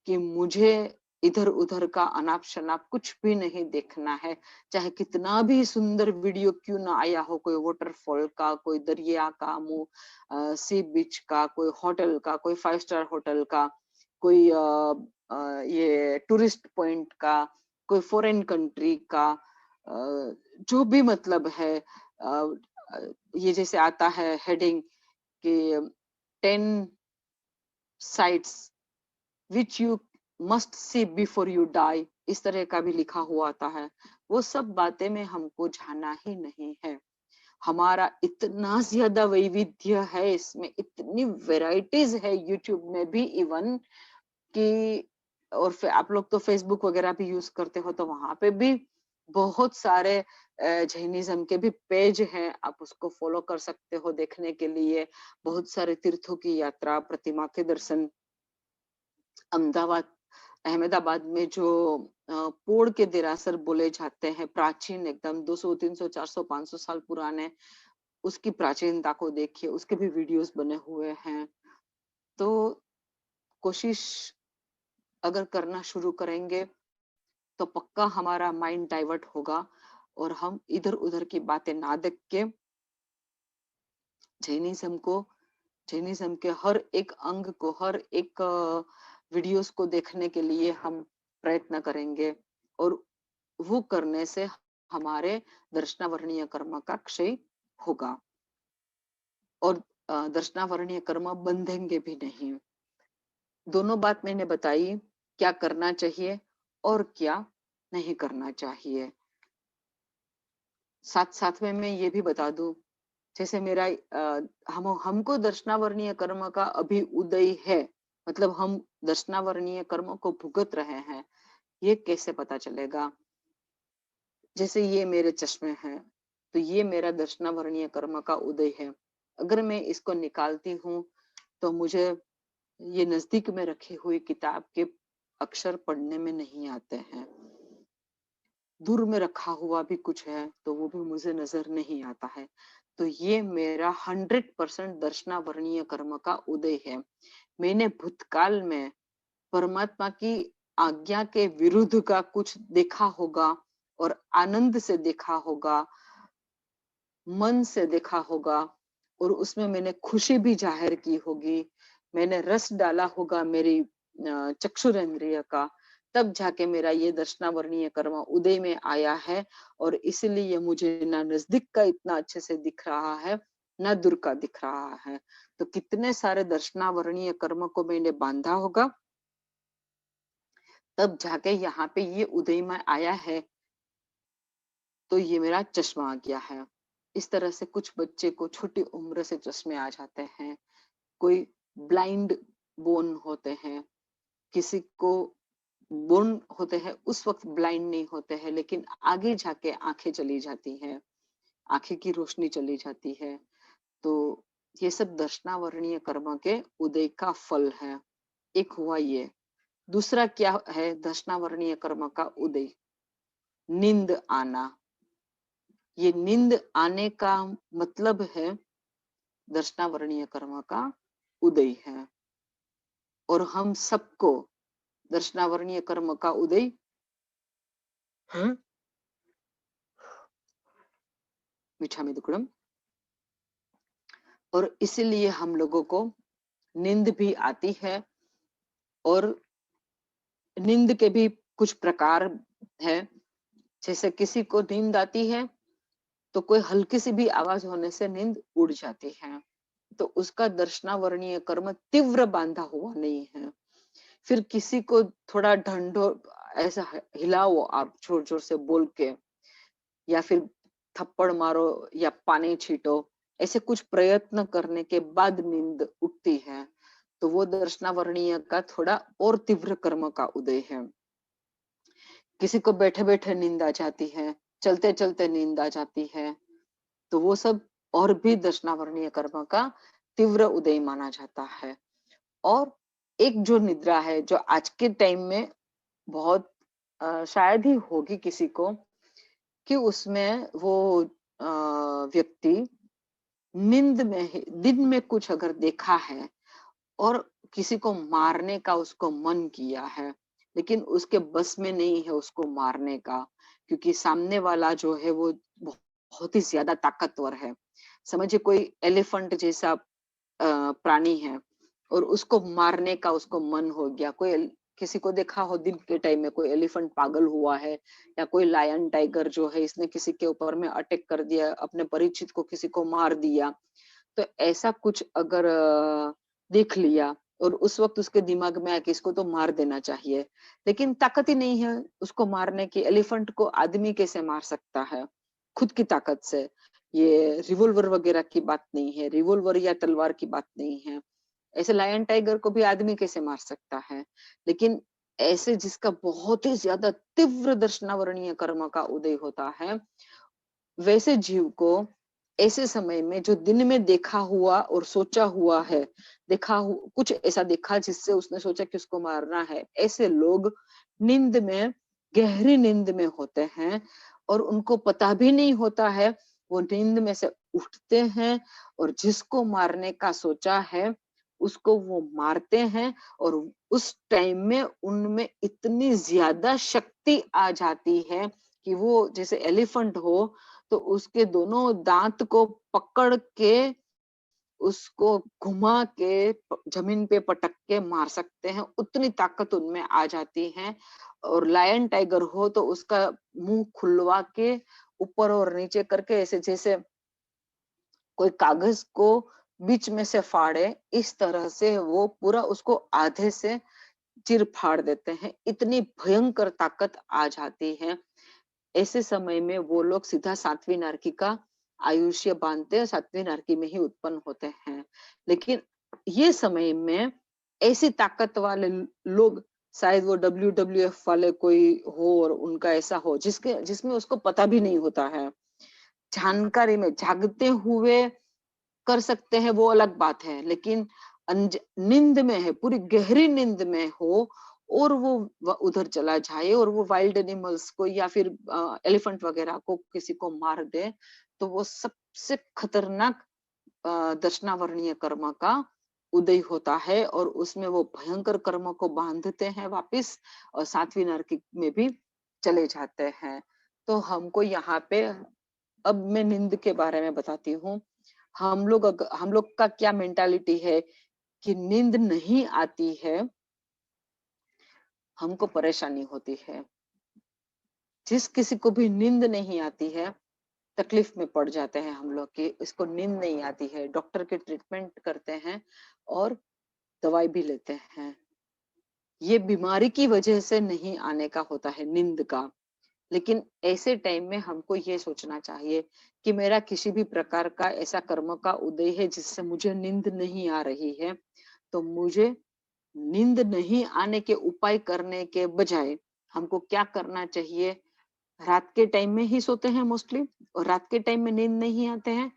कि मुझे इधर-उधर का अनाप-शनाप कुछ भी नहीं देखना है। चाहे कितना भी सुंदर वीडियो क्यों ना आया हो, कोई वाटरफॉल का, कोई दरिया का मुँह, सी बीच का, कोई होटल का, कोई 5 स्टार होटल का, कोई ये टूरिस्ट पॉइंट का, कोई फॉरेन कंट्री का, जो भी मतलब है, ये जैसे आता है हेडिंग कि 10 sites which you must see before you die, इस तरह का भी लिखा हुआ आता है। वो सब बातें में हमको जाना ही नहीं है। हमारा इतना ज्यादा वैविध्य है, इसमें इतनी वैरायटीज है यूट्यूब में भी इवन कि, और फिर आप लोग तो फेसबुक वगैरह भी यूज करते हो, तो वहां पे भी बहुत सारे जैनिज्म के भी पेज हैं, आप उसको फॉलो कर सकते हो देखने के लिए। बहुत सारे तीर्थों की यात्रा, प्रतिमा के दर्शन, अहमदाबाद अहमदाबाद में जो पोड़ के देरासर बोले जाते हैं, प्राचीन एकदम 200 300 400 500 साल पुराने, उसकी प्राचीनता को देखिए, उसके भी वीडियोस बने हुए हैं। तो कोशिश अगर करना शुरू करेंगे तो पक्का हमारा माइंड डाइवर्ट होगा और हम इधर उधर की बातें ना देख के जैनिज्म को, जैनिज्म के हर एक अंग को, हर एक वीडियोस को देखने के लिए हम प्रयत्न करेंगे और वो करने से हमारे दर्शनावरणीय कर्म का क्षय होगा और दर्शनावरणीय कर्म बंधेंगे भी नहीं। दोनों बात मैंने बताई, क्या करना चाहिए और क्या नहीं करना चाहिए। साथ साथ में मैं ये भी बता दूं, जैसे मेरा हमको दर्शनावरणीय कर्म का अभी उदय है, मतलब हम दर्शनावरणीय कर्म को भुगत रहे हैं, ये कैसे पता चलेगा? जैसे ये मेरे चश्मे हैं, तो ये मेरा दर्शनावरणीय कर्म का उदय है। अगर मैं इसको निकालती हूँ तो मुझे ये नजदीक में रखी हुई किताब के अक्षर पढ़ने में नहीं आते हैं। दूर में रखा हुआ भी कुछ है तो वो भी मुझे नजर नहीं आता है। तो ये मेरा 100% दर्शनावरणीय कर्म का उदय है। मैंने भूतकाल में परमात्मा की आज्ञा के विरुद्ध का कुछ देखा होगा और आनंद से देखा होगा, मन से देखा होगा और उसमें मैंने खुशी भी जाहिर की होगी, मैंने रस डाला होगा मेरी चक्षुरेंद्रिय का, तब जाके मेरा ये दर्शनावरणीय कर्म उदय में आया है और इसलिए मुझे ना नजदीक का इतना अच्छे से दिख रहा है, ना दूर का दिख रहा है। तो कितने सारे दर्शनावरणीय कर्म को मैंने बांधा होगा, तब जाके यहाँ पे ये उदय में आया है, तो ये मेरा चश्मा आ गया है। इस तरह से कुछ बच्चे को छोटी उम्र से चश्मे आ जाते हैं, कोई ब्लाइंड बोन होते हैं, किसी को बोन होते हैं उस वक्त ब्लाइंड नहीं होते हैं, लेकिन आगे जाके आंखें चली जाती हैं, आंखें की रोशनी चली जाती है। तो ये सब दर्शनावरणीय कर्म के उदय का फल है। एक हुआ ये। दूसरा क्या है दर्शनावरणीय कर्म का उदय? नींद आना। ये नींद आने का मतलब है दर्शनावरणीय कर्म का उदय है और हम सबको दर्शनावरणीय कर्म का उदय है। मीठा में दुक्कड़म। और इसीलिए हम लोगों को नींद भी आती है और नींद के भी कुछ प्रकार है। जैसे किसी को नींद आती है तो कोई हल्की सी भी आवाज होने से नींद उड़ जाती है, तो उसका दर्शनावरणीय कर्म तीव्र बांधा हुआ नहीं है। फिर किसी को थोड़ा ढंढो, ऐसा हिलाओ आप जोर जोर से बोल के, या फिर थप्पड़ मारो या पानी छीटो, ऐसे कुछ प्रयत्न करने के बाद नींद उठती है, तो वो दर्शनावरणीय का थोड़ा और तीव्र कर्म का उदय है। किसी को बैठे बैठे नींद आ जाती है, चलते चलते नींद आ जाती है, तो वो सब और भी दर्शनावरणीय कर्म का तीव्र उदय माना जाता है। और एक जो निद्रा है, जो आज के टाइम में बहुत शायद ही होगी किसी को, कि उसमें वो व्यक्ति नींद में दिन में कुछ अगर देखा है और किसी को मारने का उसको मन किया है, लेकिन उसके बस में नहीं है उसको मारने का, क्योंकि सामने वाला जो है वो बहुत ही ज्यादा ताकतवर है। समझिए कोई एलिफेंट जैसा प्राणी है और उसको मारने का उसको मन हो गया। किसी को देखा हो दिन के टाइम में कोई एलिफेंट पागल हुआ है, या कोई लायन टाइगर जो है इसने किसी के ऊपर में अटैक कर दिया, अपने परिचित को किसी को मार दिया, तो ऐसा कुछ अगर देख लिया और उस वक्त उसके दिमाग में आया कि इसको तो मार देना चाहिए, लेकिन ताकत ही नहीं है उसको मारने की। एलिफेंट को आदमी कैसे मार सकता है खुद की ताकत से? ये रिवॉल्वर वगैरह की बात नहीं है, रिवॉल्वर या तलवार की बात नहीं है। ऐसे लायन टाइगर को भी आदमी कैसे मार सकता है? लेकिन ऐसे जिसका बहुत ही ज्यादा तीव्र दर्शनावरणीय कर्म का उदय होता है, वैसे जीव को ऐसे समय में जो दिन में देखा हुआ और सोचा हुआ है, कुछ ऐसा देखा जिससे उसने सोचा कि उसको मारना है, ऐसे लोग नींद में, गहरी नींद में होते हैं और उनको पता भी नहीं होता है। वो नींद में से उठते हैं और जिसको मारने का सोचा है उसको वो मारते हैं, और उस टाइम में उनमें इतनी ज्यादा शक्ति आ जाती है कि वो जैसे एलिफेंट हो तो उसके दोनों दांत को पकड़ के उसको घुमा के जमीन पे पटक के मार सकते हैं, उतनी ताकत उनमें आ जाती है। और लायन टाइगर हो तो उसका मुंह खुलवा के ऊपर और नीचे करके, ऐसे जैसे कोई कागज को बीच में से फाड़े, इस तरह से वो पूरा उसको आधे से चिर फाड़ देते हैं। इतनी भयंकर ताकत आ जाती है। ऐसे समय में वो लोग सीधा सातवीं नरकी का आयुष्य बांधते हैं, सातवीं नरकी में ही उत्पन्न होते हैं। लेकिन ये समय में ऐसी ताकत वाले लोग, शायद वो WWF वाले कोई हो और उनका ऐसा हो जिसमें उसको पता भी नहीं होता है। जानकारी में जागते हुए कर सकते हैं वो अलग बात है, लेकिन नींद में है, पूरी गहरी नींद में हो और वो उधर चला जाए और वो वाइल्ड एनिमल्स को या फिर एलिफेंट वगैरह को किसी को मार दे, तो वो सबसे खतरनाक दर्शनावरणीय कर्म का उदय होता है, और उसमें वो भयंकर कर्म को बांधते हैं वापिस, और सातवीं नरक में भी चले जाते हैं। तो हमको यहाँ पे, अब मैं नींद के बारे में बताती हूँ। हम लोग का क्या मेंटालिटी है कि नींद नहीं आती है, हमको परेशानी होती है। जिस किसी को भी नींद नहीं आती है, तकलीफ में पड़ जाते हैं हम लोग कि इसको नींद नहीं आती है, डॉक्टर के ट्रीटमेंट करते हैं और दवाई भी लेते हैं। ये बीमारी की वजह से नहीं आने का होता है नींद का। लेकिन ऐसे टाइम में हमको ये सोचना चाहिए कि मेरा किसी भी प्रकार का ऐसा कर्म का उदय है जिससे मुझे नींद नहीं आ रही है, तो मुझे नींद नहीं आने के उपाय करने के बजाय हमको क्या करना चाहिए? रात के टाइम में ही सोते हैं मोस्टली, और रात के टाइम में नींद नहीं आते हैं,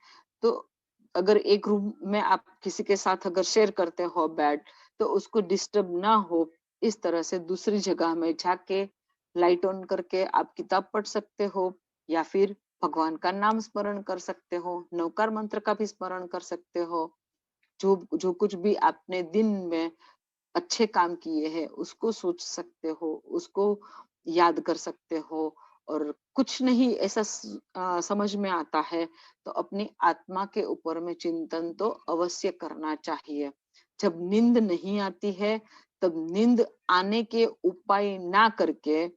तो अगर एक रूम में आप किसी के साथ अगर शेयर करते हो बेड, तो उसको डिस्टर्ब ना हो, इस तरह से दूसरी जगह में जाके लाइट ऑन करके आप किताब पढ़ सकते हो, या फिर भगवान का नाम स्मरण कर सकते हो, नवकार मंत्र का भी स्मरण कर सकते हो। जो जो कुछ भी आपने दिन में अच्छे काम किए हैं उसको सोच सकते हो, उसको याद कर सकते हो। और कुछ नहीं ऐसा समझ में आता है तो अपनी आत्मा के ऊपर में चिंतन तो अवश्य करना चाहिए। जब नींद नहीं आती है तब नींद आने के उपाय ना करके,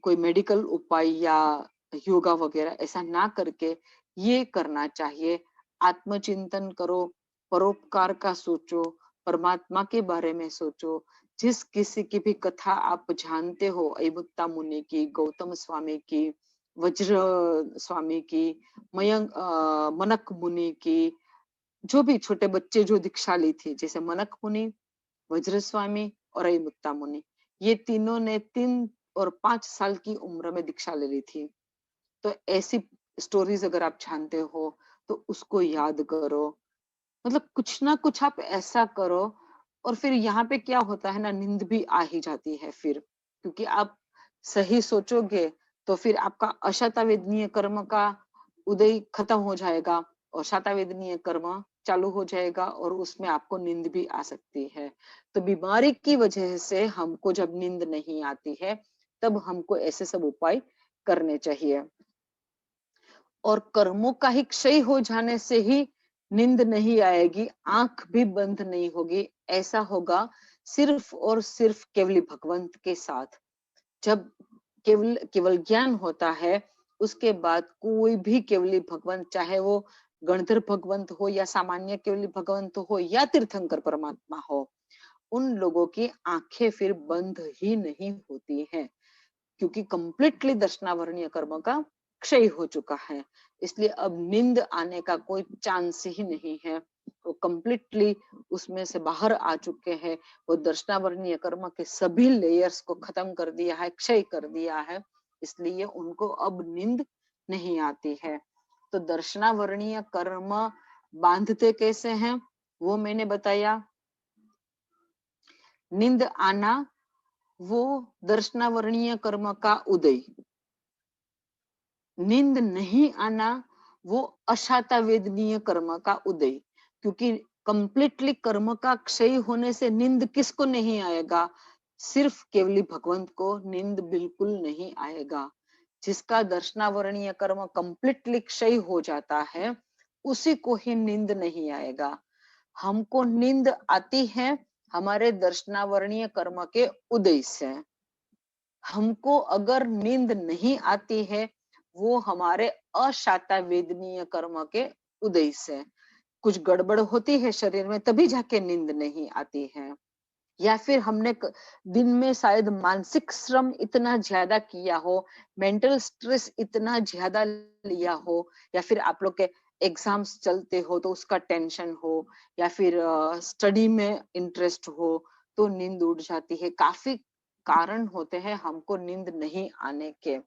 कोई मेडिकल उपाय या योगा वगैरह ऐसा ना करके ये करना चाहिए। आत्मचिंतन करो, परोपकार का सोचो, परमात्मा के बारे में सोचो। जिस किसी की भी कथा आप जानते हो, अयमुक्ता मुनि की, गौतम स्वामी की, वज्र स्वामी की, मनक मुनि की, जो भी छोटे बच्चे जो दीक्षा ली थी, जैसे मनक मुनि, वज्र स्वामी और अयमुक्ता मुनि, ये तीनों ने 3 और 5 साल की उम्र में दीक्षा ले ली थी। तो ऐसी स्टोरीज अगर आप जानते हो तो उसको याद करो। मतलब कुछ ना कुछ आप ऐसा करो। और फिर यहाँ पे क्या होता है ना, नींद भी आ ही जाती है फिर, क्योंकि आप सही सोचोगे तो फिर आपका अशतावेदनीय कर्म का उदय खत्म हो जाएगा और शतावेदनीय कर्म चालू हो जाएगा और उसमें आपको नींद भी आ सकती है। तो बीमारी की वजह से हमको जब नींद नहीं आती है तब हमको ऐसे सब उपाय करने चाहिए। और कर्मों का ही क्षय हो जाने से ही नींद नहीं आएगी, आंख भी बंद नहीं होगी। ऐसा होगा सिर्फ और सिर्फ केवली भगवंत के साथ। जब केवल केवल ज्ञान होता है, उसके बाद कोई भी केवली भगवंत, चाहे वो गणधर भगवंत हो या सामान्य केवली भगवंत हो या तीर्थंकर परमात्मा हो, उन लोगों की आंखें फिर बंद ही नहीं होती हैं, क्योंकि कंप्लीटली दर्शनावरणीय कर्म का क्षय हो चुका है। इसलिए अब नींद आने का कोई चांस ही नहीं है। वो कंप्लीटली उसमें से बाहर आ चुके हैं। वो दर्शनावरणीय कर्म के सभी लेयर्स को खत्म कर दिया है, क्षय कर दिया है। इसलिए उनको अब नींद नहीं आती है। तो दर्शनावरणीय कर्म बांधते कैसे हैं वो मैंने बताया। नींद आना वो दर्शनावरणीय कर्म का उदय, नींद नहीं आना वो अशाता वेदनीय कर्म का उदय। क्योंकि कंप्लीटली कर्म का क्षय होने से नींद किसको नहीं आएगा? सिर्फ केवली भगवंत को नींद बिल्कुल नहीं आएगा। जिसका दर्शनावरणीय कर्म कंप्लीटली क्षय हो जाता है उसी को ही नींद नहीं आएगा। हमको नींद आती है हमारे दर्शनावरणीय कर्म के उदय से। हमको अगर नींद नहीं आती है वो हमारे अशाता वेदनीय कर्म के उदय से। कुछ गड़बड़ होती है शरीर में तभी जाके नींद नहीं आती है। या फिर हमने दिन में शायद मानसिक श्रम इतना ज्यादा किया हो, मेंटल स्ट्रेस इतना ज्यादा लिया हो, या फिर आप लोग के एग्जाम्स चलते हो तो उसका टेंशन हो, या फिर स्टडी में इंटरेस्ट हो तो नींद उड़ जाती है। काफी कारण होते हैं हमको नींद नहीं आने के।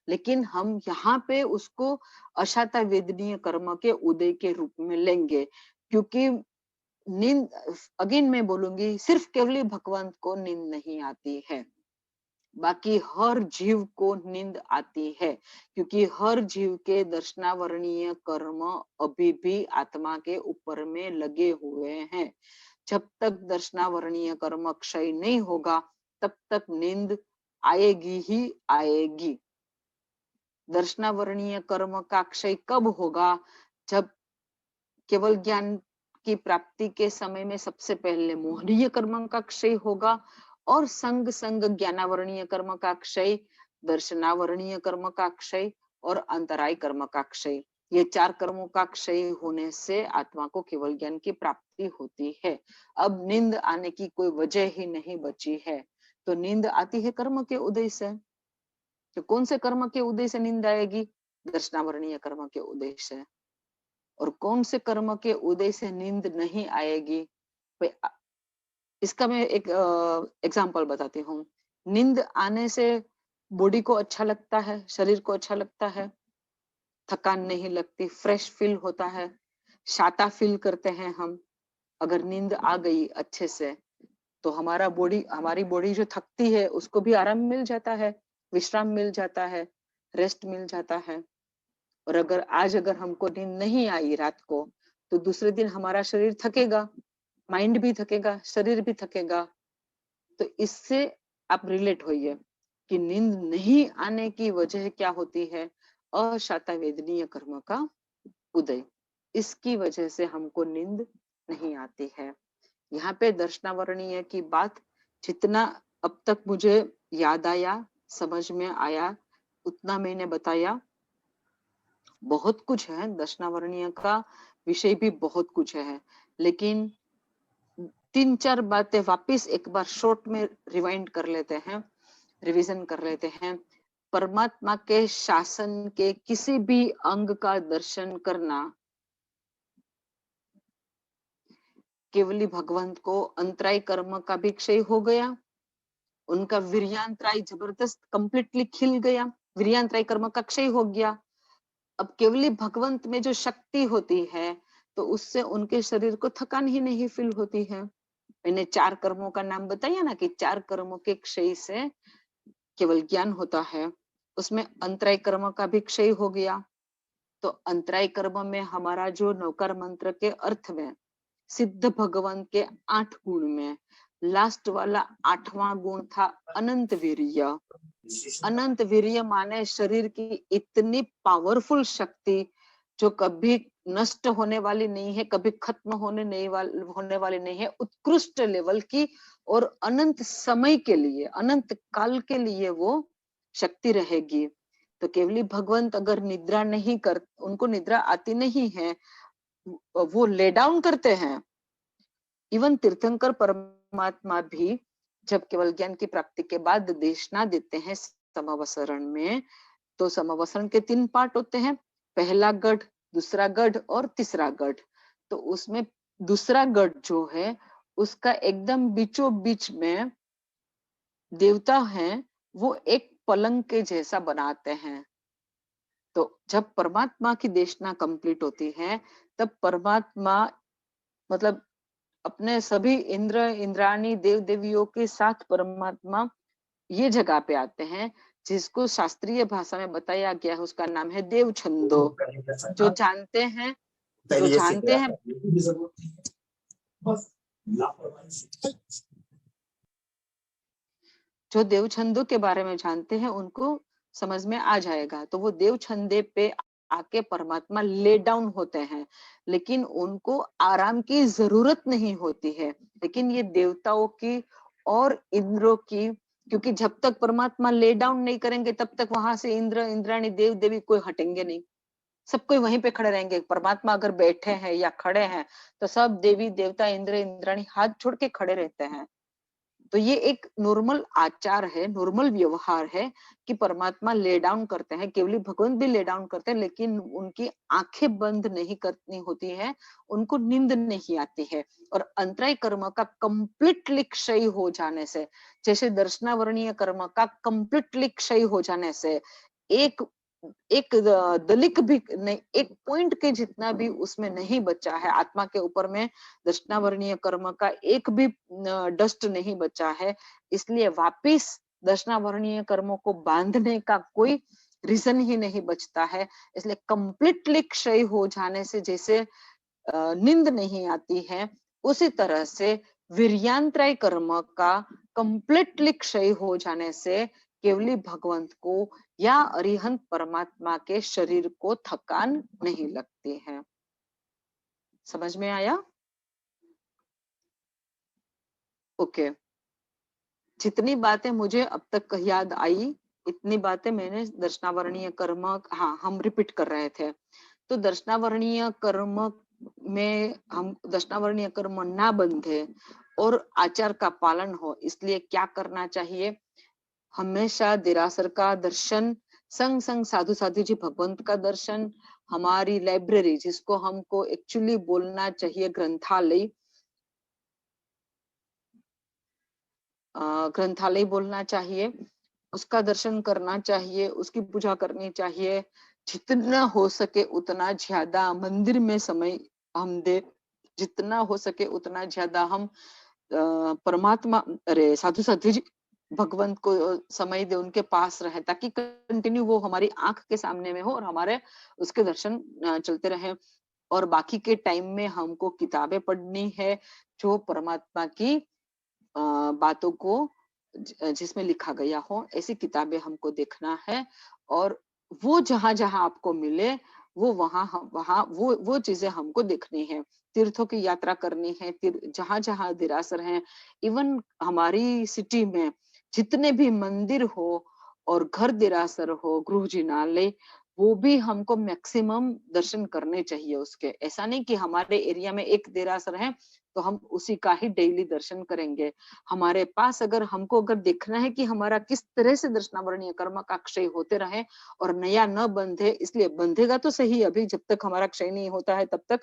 लेकिन हम यहाँ पे उसको अशाता वेदनीय कर्म के उदय के रूप में लेंगे, क्योंकि नींद, अगेन मैं बोलूंगी, सिर्फ केवली भगवंत को नींद नहीं आती है, बाकी हर जीव को नींद आती है। क्योंकि हर जीव के दर्शनावरणीय कर्म अभी भी आत्मा के ऊपर में लगे हुए हैं। जब तक दर्शनावरणीय कर्म क्षय नहीं होगा तब तक नींद आएगी ही आएगी। दर्शनावरणीय कर्म का क्षय कब होगा? जब केवल ज्ञान की प्राप्ति के समय में सबसे पहले मोहनीय कर्म का क्षय होगा, और संग संग ज्ञानावरणीय कर्म का क्षय, दर्शनावरणीय कर्म का क्षय और अंतराय कर्म का क्षय। ये 4 कर्मों का क्षय होने से आत्मा को केवल ज्ञान की प्राप्ति होती है। अब नींद आने की कोई वजह ही नहीं बची है। तो नींद आती है कर्म के उदय से। तो कौन से कर्म के उदय से नींद आएगी? दर्शनावरणीय कर्म के उदय से। और कौन से कर्म के उदय से नींद नहीं आएगी? इसका मैं एक एग्जांपल बताती हूँ। नींद आने से बॉडी को अच्छा लगता है, शरीर को अच्छा लगता है, थकान नहीं लगती, फ्रेश फील होता है, शाता फील करते हैं हम। अगर नींद आ गई अच्छे से तो हमारी बॉडी जो थकती है उसको भी आराम मिल जाता है, विश्राम मिल जाता है, रेस्ट मिल जाता है। और अगर हमको नींद नहीं आई रात को तो दूसरे दिन हमारा शरीर थकेगा, माइंड भी थकेगा, शरीर भी थकेगा। तो इससे आप रिलेट होइए कि नींद नहीं आने की वजह क्या होती है? अशाता वेदनीय कर्म का उदय। इसकी वजह से हमको नींद नहीं आती है। यहाँ पे दर्शनावरणीय की बात जितना अब तक मुझे याद आया, समझ में आया, उतना मैंने बताया। बहुत कुछ है, दर्शनावरणीय का विषय भी बहुत कुछ है, लेकिन 3-4 बातें वापस एक बार शॉर्ट में रिवाइंड कर लेते हैं, रिवीजन कर लेते हैं। परमात्मा के शासन के किसी भी अंग का दर्शन करना केवली भगवंत को अंतराय कर्म का भी क्षय हो गया, उनका वीर्यांतराय जबरदस्त कंप्लीटली खिल गया, वीर्यांतराय कर्म का क्षय हो गया। अब केवली भगवंत में जो शक्ति होती है, तो उससे उनके शरीर को थकान ही नहीं फील होती है। मैंने 4 कर्मों का नाम बताया ना कि 4 कर्मों के क्षय से केवल ज्ञान होता है। उसमें अंतराय कर्म का भी क्षय हो गया। तो अंतराय कर्म में हमारा जो नौकर मंत्र के अर्थ में सिद्ध भगवान के 8 गुण में लास्ट वाला 8वां गुण था अनंत वीर्य। अनंत वीर्य माने शरीर की इतनी पावरफुल शक्ति जो कभी नष्ट होने वाली नहीं है, कभी खत्म होने वाली नहीं है, उत्कृष्ट लेवल की, और अनंत समय के लिए, अनंत काल के लिए वो शक्ति रहेगी। तो केवली भगवंत अगर निद्रा नहीं कर, उनको निद्रा आती नहीं है, वो ले डाउन करते हैं। इवन तीर्थंकर परमात्मा भी जब केवल ज्ञान की प्राप्ति के बाद देशना देते हैं समवसरण में, तो समवसरण के 3 पार्ट होते हैं, पहला गढ़, दूसरा गढ़ और तीसरा गढ़। तो उसमें दूसरा गढ़ जो है, उसका एकदम बीचों बीच में देवता है, वो एक पलंग के जैसा बनाते हैं। तो जब परमात्मा की देशना कंप्लीट होती है, तब परमात्मा मतलब अपने सभी इंद्र इंद्राणी देव देवियों के साथ परमात्मा ये जगह पे आते हैं, जिसको शास्त्रीय भाषा में बताया गया है, उसका नाम है देव छंदो। जो जानते हैं, जो जानते हैं, जो देव छंदो के बारे में जानते हैं, उनको समझ में आ जाएगा। तो वो देव छंदे पे आके परमात्मा ले डाउन होते हैं, लेकिन उनको आराम की जरूरत नहीं होती है। लेकिन ये देवताओं की और इंद्रों की, क्योंकि जब तक परमात्मा ले डाउन नहीं करेंगे, तब तक वहां से इंद्र इंद्राणी देव देवी कोई हटेंगे नहीं, सब कोई वहीं पे खड़े रहेंगे। परमात्मा अगर बैठे हैं या खड़े हैं, तो सब देवी देवता इंद्र इंद्राणी हाथ छोड़ के खड़े रहते हैं। तो ये एक नॉर्मल आचार है, नॉर्मल व्यवहार है कि परमात्मा ले डाउन करते हैं, केवली भगवंत भी ले डाउन करते हैं, लेकिन उनकी आंखें बंद नहीं करनी होती है, उनको नींद नहीं आती है। और अंतराय कर्म का कंप्लीटली क्षय हो जाने से, जैसे दर्शनावरणीय कर्म का कंप्लीटली क्षय हो जाने से, एक एक दलिक भी नहीं, एक पॉइंट के जितना भी उसमें नहीं बचा है, आत्मा के ऊपर में दर्शनावरणीय कर्म का एक भी डस्ट नहीं बचा है। इसलिए वापिस दर्शनावरणीय कर्मों को बांधने का कोई रीजन ही नहीं बचता है। इसलिए कंप्लीटली क्षय हो जाने से जैसे नींद नहीं आती है, उसी तरह से वीर्यांतराय कर्म का कंप्लीटली क्षय हो जाने से केवली भगवंत को या अरिहंत परमात्मा के शरीर को थकान नहीं लगती है। समझ में आया? ओके। जितनी बातें मुझे अब तक याद आई, इतनी बातें मैंने दर्शनावरणीय कर्म, हाँ, हम रिपीट कर रहे थे। तो दर्शनावरणीय कर्म में हम दर्शनावरणीय कर्म ना बंधे और आचार का पालन हो, इसलिए क्या करना चाहिए? हमेशा देरासर का दर्शन, संग संग साधु साधु जी भगवंत का दर्शन, हमारी लाइब्रेरी, जिसको हमको एक्चुअली बोलना चाहिए ग्रंथालय, ग्रंथालय बोलना चाहिए, उसका दर्शन करना चाहिए, उसकी पूजा करनी चाहिए। जितना हो सके उतना ज्यादा मंदिर में समय हम दे, जितना हो सके उतना ज्यादा हम परमात्मा, अरे साधु साधु जी भगवंत को समय दे, उनके पास रहे, ताकि कंटिन्यू वो हमारी आंख के सामने में हो और हमारे उसके दर्शन चलते रहे। और बाकी के टाइम में हमको किताबें पढ़नी है, जो परमात्मा की बातों को जिसमें लिखा गया हो, ऐसी किताबें हमको देखना है। और वो जहां जहां आपको मिले, वो वहां वो चीजें हमको देखनी है। तीर्थों की यात्रा करनी है, जहां जहां देरासर हैं, इवन हमारी सिटी में जितने भी मंदिर हो और घर देरासर हो, गृह जिनालय, वो भी हमको मैक्सिमम दर्शन करने चाहिए उसके। ऐसा नहीं कि हमारे एरिया में एक देरासर है तो हम उसी का ही डेली दर्शन करेंगे। हमारे पास अगर देखना है कि हमारा किस तरह से दर्शनावरणीय कर्म का क्षय होते रहे और नया न बंधे, इसलिए बंधेगा तो सही अभी जब तक हमारा क्षय नहीं होता है तब तक,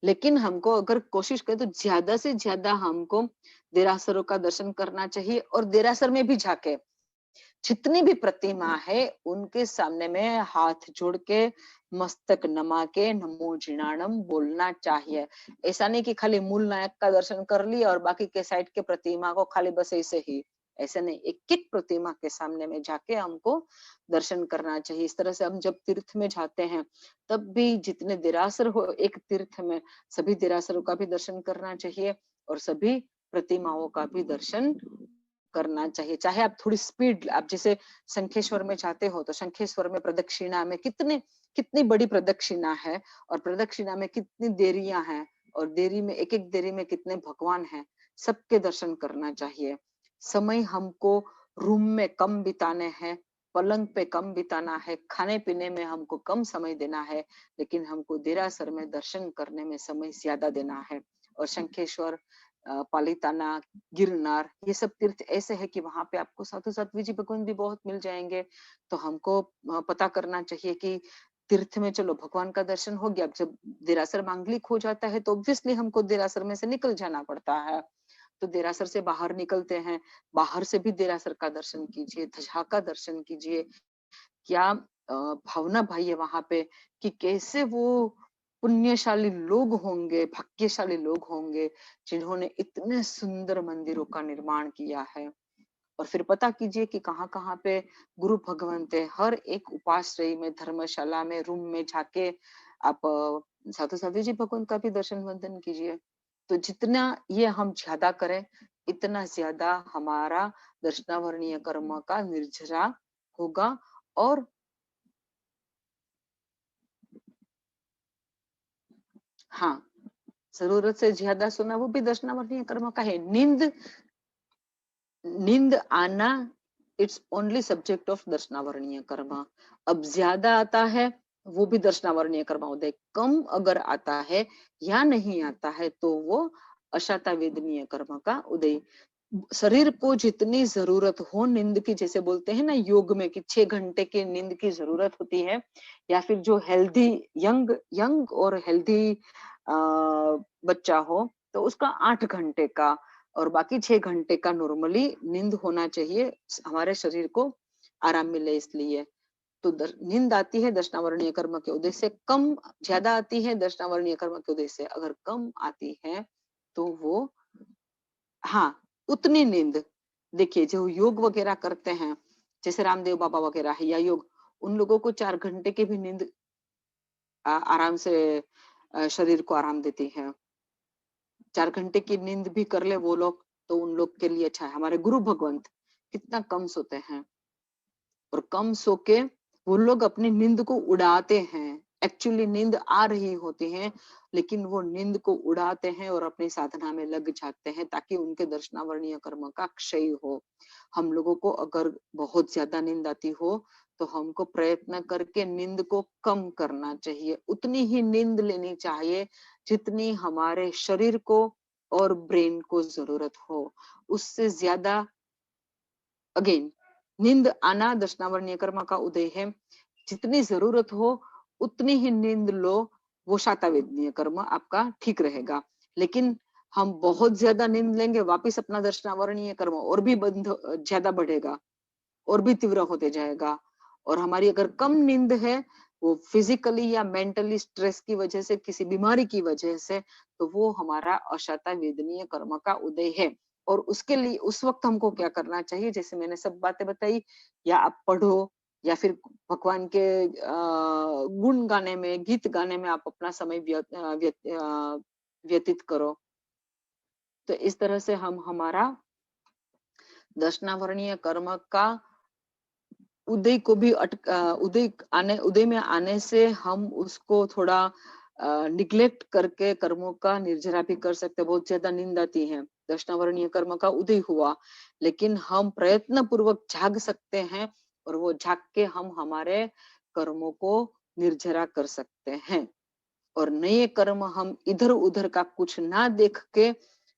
लेकिन हमको अगर कोशिश करें तो ज्यादा से ज्यादा हमको देरासरों का दर्शन करना चाहिए। और देरासर में भी जाके जितनी भी प्रतिमा है उनके सामने में हाथ जोड़ के मस्तक नमा के नमो जिणाणम बोलना चाहिए। ऐसा नहीं कि खाली मूल नायक का दर्शन कर लिया और बाकी के साइड के प्रतिमा को खाली बस ऐसे ही, ऐसे नहीं, एक एक प्रतिमा के सामने में जाके हमको दर्शन करना चाहिए। इस तरह से हम जब तीर्थ में जाते हैं तब भी जितने देरासर हो एक तीर्थ में, सभी देरासरों का भी दर्शन करना चाहिए और सभी प्रतिमाओं का भी दर्शन करना चाहिए। चाहे आप थोड़ी स्पीड, आप जैसे शंखेश्वर में जाते हो तो शंखेश्वर में प्रदक्षिणा में कितनी बड़ी प्रदक्षिणा है और प्रदक्षिणा में कितनी देरियां हैं और देरी में एक एक देरी में कितने भगवान हैं, सबके दर्शन करना चाहिए। समय हमको रूम में कम बिताने हैं, पलंग पे कम बिताना है, खाने पीने में हमको कम समय देना है, लेकिन हमको देरासर में दर्शन करने में समय ज्यादा देना है। और शंखेश्वर, पालिताना, गिरनार, ये सब तीर्थ ऐसे है कि वहां पे आपको साधु साथ विजय भगवान भी बहुत मिल जाएंगे। तो हमको पता करना चाहिए कि तीर्थ में चलो भगवान का दर्शन हो गया, अब जब देरासर मांगलिक हो जाता है तो ऑब्वियसली हमको देरासर में से निकल जाना पड़ता है। तो देरासर से बाहर निकलते हैं, बाहर से भी देरासर का दर्शन कीजिए, ध्वजा का दर्शन कीजिए। क्या भावना भाई है वहां पे कि कैसे वो पुण्यशाली लोग होंगे, भाग्यशाली लोग होंगे जिन्होंने इतने सुंदर मंदिरों का निर्माण किया है। और फिर पता कीजिए कि कहाँ कहाँ पे गुरु भगवंत है। हर एक उपाश्रय में, धर्मशाला में, रूम में जाके आप साधु साधु जी भगवंत का भी दर्शन वंदन कीजिए। तो जितना ये हम ज्यादा करें इतना ज्यादा हमारा दर्शनावरणीय कर्म का निर्जरा होगा। और हाँ, जरूरत से ज्यादा सोना वो भी दर्शनावरणीय कर्म का है। नींद नींद आना, इट्स ओनली सब्जेक्ट ऑफ दर्शनावरणीय कर्म। अब ज्यादा आता है वो भी दर्शनावरणीय कर्म उदय, कम अगर आता है या नहीं आता है तो वो अशाता वेदनीय कर्म का उदय। शरीर को जितनी जरूरत हो नींद की, जैसे बोलते हैं ना योग में कि 6 घंटे की नींद की जरूरत होती है, या फिर जो हेल्दी यंग यंग और हेल्दी बच्चा हो तो उसका 8 घंटे का और बाकी 6 घंटे का नॉर्मली नींद होना चाहिए, हमारे शरीर को आराम मिले इसलिए। तो नींद आती है दर्शनावरणीय कर्म के उद्देश्य से, कम ज्यादा आती है दर्शनावरणीय कर्म के उद्देश्य से। अगर कम आती है तो वो, हाँ, उतनी नींद, देखिए जो योग वगैरह करते हैं जैसे रामदेव बाबा वगैरह है या योग, उन लोगों को 4 घंटे की भी नींद आराम से शरीर को आराम देती है। 4 घंटे की नींद भी कर ले वो लोग तो उन लोग के लिए अच्छा है। हमारे गुरु भगवंत कितना कम सोते हैं और कम सो के वो लोग अपनी नींद को उड़ाते हैं। एक्चुअली नींद आ रही होती है लेकिन वो नींद को उड़ाते हैं और अपनी साधना में लग जाते हैं ताकि उनके दर्शनावरणीय कर्म का क्षय हो। हम लोगों को अगर बहुत ज्यादा नींद आती हो तो हमको प्रयत्न करके नींद को कम करना चाहिए। उतनी ही नींद लेनी चाहिए जितनी हमारे शरीर को और ब्रेन को जरूरत हो। उससे ज्यादा, अगेन, नींद आना दर्शनावरणीय कर्म का उदय है। जितनी जरूरत हो उतनी ही नींद लो, वो शातावेदनीय कर्म आपका ठीक रहेगा। लेकिन हम बहुत ज्यादा नींद लेंगे वापिस अपना दर्शनावरणीय कर्म और भी बंध ज्यादा बढ़ेगा और भी तीव्र होते जाएगा। और हमारी अगर कम नींद है, वो फिजिकली या मेंटली स्ट्रेस की वजह से, किसी बीमारी की वजह से, तो वो हमारा अशाता वेदनीय कर्म का उदय है। और उसके लिए उस वक्त हमको क्या करना चाहिए, जैसे मैंने सब बातें बताई, या आप पढ़ो या फिर भगवान के गुण गाने में, गीत गाने में आप अपना समय व्यतीत करो। तो इस तरह से हम हमारा दर्शनावरणीय कर्म का उदय को भी उदय में आने से हम उसको थोड़ा निग्लेक्ट करके कर्मों का निर्जरा भी कर सकते। बहुत ज्यादा नींद आती है, दर्शनावरणीय कर्म का उदय हुआ, लेकिन हम प्रयत्न पूर्वक जाग सकते हैं और वो जाग के हम हमारे कर्मों को निर्जरा कर सकते हैं। और नए कर्म हम इधर उधर का कुछ ना देख के,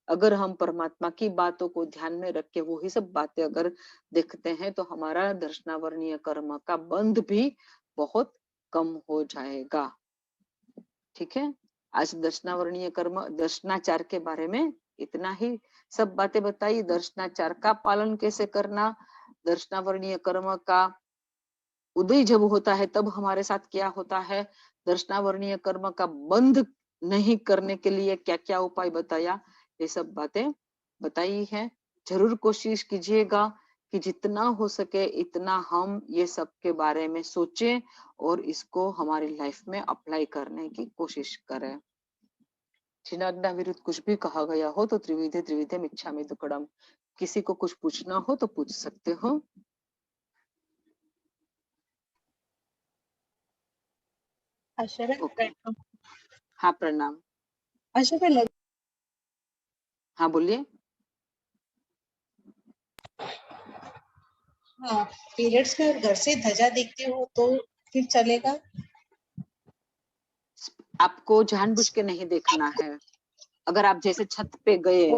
अगर हम परमात्मा की बातों को ध्यान में रख के वही सब बातें अगर देखते हैं, तो हमारा दर्शनावरणीय कर्म का बंध भी बहुत कम हो जाएगा। ठीक है, आज दर्शनावरणीय कर्म दर्शनाचार के बारे में इतना ही सब बातें बताई। दर्शनाचार का पालन कैसे करना, दर्शनावरणीय कर्म का उदय जब होता है तब हमारे साथ क्या होता है, दर्शनावरणीय कर्म का बंध नहीं करने के लिए क्या क्या उपाय बताया, ये सब बातें बताई है। जरूर कोशिश कीजिएगा कि जितना हो सके इतना हम ये सब के बारे में सोचें और इसको हमारी लाइफ में अप्लाई करने की कोशिश करें। छिन्नाज्ञा विरुद्ध कुछ भी कहा गया हो तो त्रिविधे त्रिविधे मिच्छामि दुक्कडम। किसी को कुछ पूछना हो तो पूछ सकते हो। ओके, हाँ प्रणाम। हाँ बोलिए। हाँ, पीरियड्स में घर से ध्वजा देखते हो तो फिर चलेगा? आपको जानबूझ के नहीं देखना है। अगर आप जैसे छत पे गए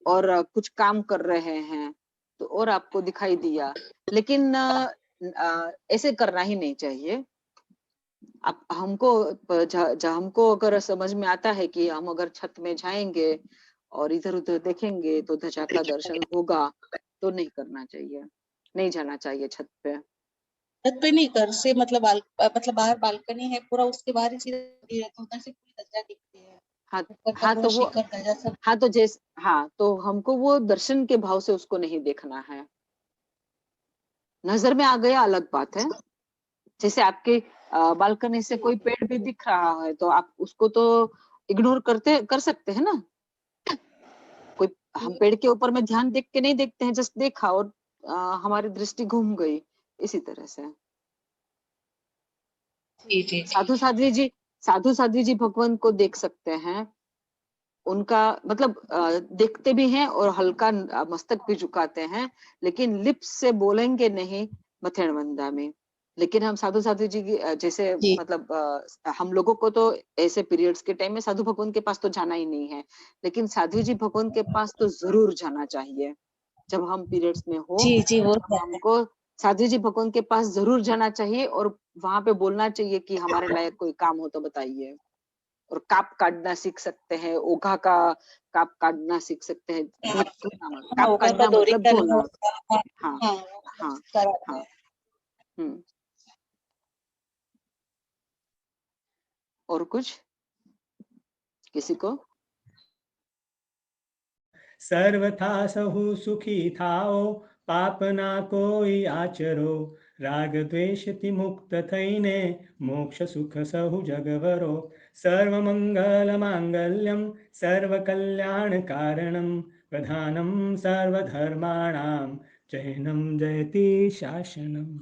और कुछ काम कर रहे हैं तो और आपको दिखाई दिया, लेकिन ऐसे करना ही नहीं चाहिए। आप हमको हमको अगर समझ में आता है कि हम अगर छत में जाएंगे और इधर उधर देखेंगे तो ध्वजा का दर्शन होगा, तो नहीं करना चाहिए, नहीं जाना चाहिए छत पे। छत पे नहीं, घर से मतलब मतलब बाहर बालकनी है पूरा, उसके बाहर ही सीधा तो उधर से पूरी ध्वजा दिखती है। हाँ ऊपर का हाँ पूरा तो वो शिखर ध्वजा सब। हाँ तो हाँ तो हमको वो दर्शन के भाव से उसको नहीं देखना है। नजर में आ गया अलग बात है। जैसे आपके बालकनी से कोई पेड़ भी दिख रहा है तो आप उसको तो इग्नोर कर सकते हैं ना। कोई हम पेड़ के ऊपर में ध्यान देख के नहीं देखते हैं, जस्ट देखा और हमारी दृष्टि घूम गई। इसी तरह से जी जी। साधु साध्वी जी भगवान को देख सकते हैं। उनका मतलब देखते भी हैं और हल्का मस्तक भी झुकाते हैं, लेकिन लिप्स से बोलेंगे नहीं मथेण वंदा में। लेकिन हम साधु साधु जी की जैसे जी। मतलब हम लोगों को तो ऐसे पीरियड्स के टाइम में साधु भगवान के पास तो जाना ही नहीं है, लेकिन साधु जी भगवान के पास तो जरूर जाना चाहिए। जब हम पीरियड्स में हो जी जी, वो तब हमको साधु जी भगवान के पास जरूर जाना चाहिए और वहां पे बोलना चाहिए कि हमारे लायक कोई काम हो तो बताइए। और काप काटना सीख सकते हैं, ओघा का काप काटना सीख सकते हैं। काप होगा का काटना दोरी मतलब करना धोना। होता है। हाँ हाँ, हाँ कराते हाँ। हैं। हम्म। और कुछ किसी को? सर्वथा सहु सुखी थाओ, पाप ना कोई आचरो, राग द्वेष ति मुक्त थईने, मोक्ष सुख सहु जगवरो। सर्व मंगल मांगल्यम सर्व कल्याण कारणम, प्रधानम सर्वधर्माणाम, जैनम जयति शासनम।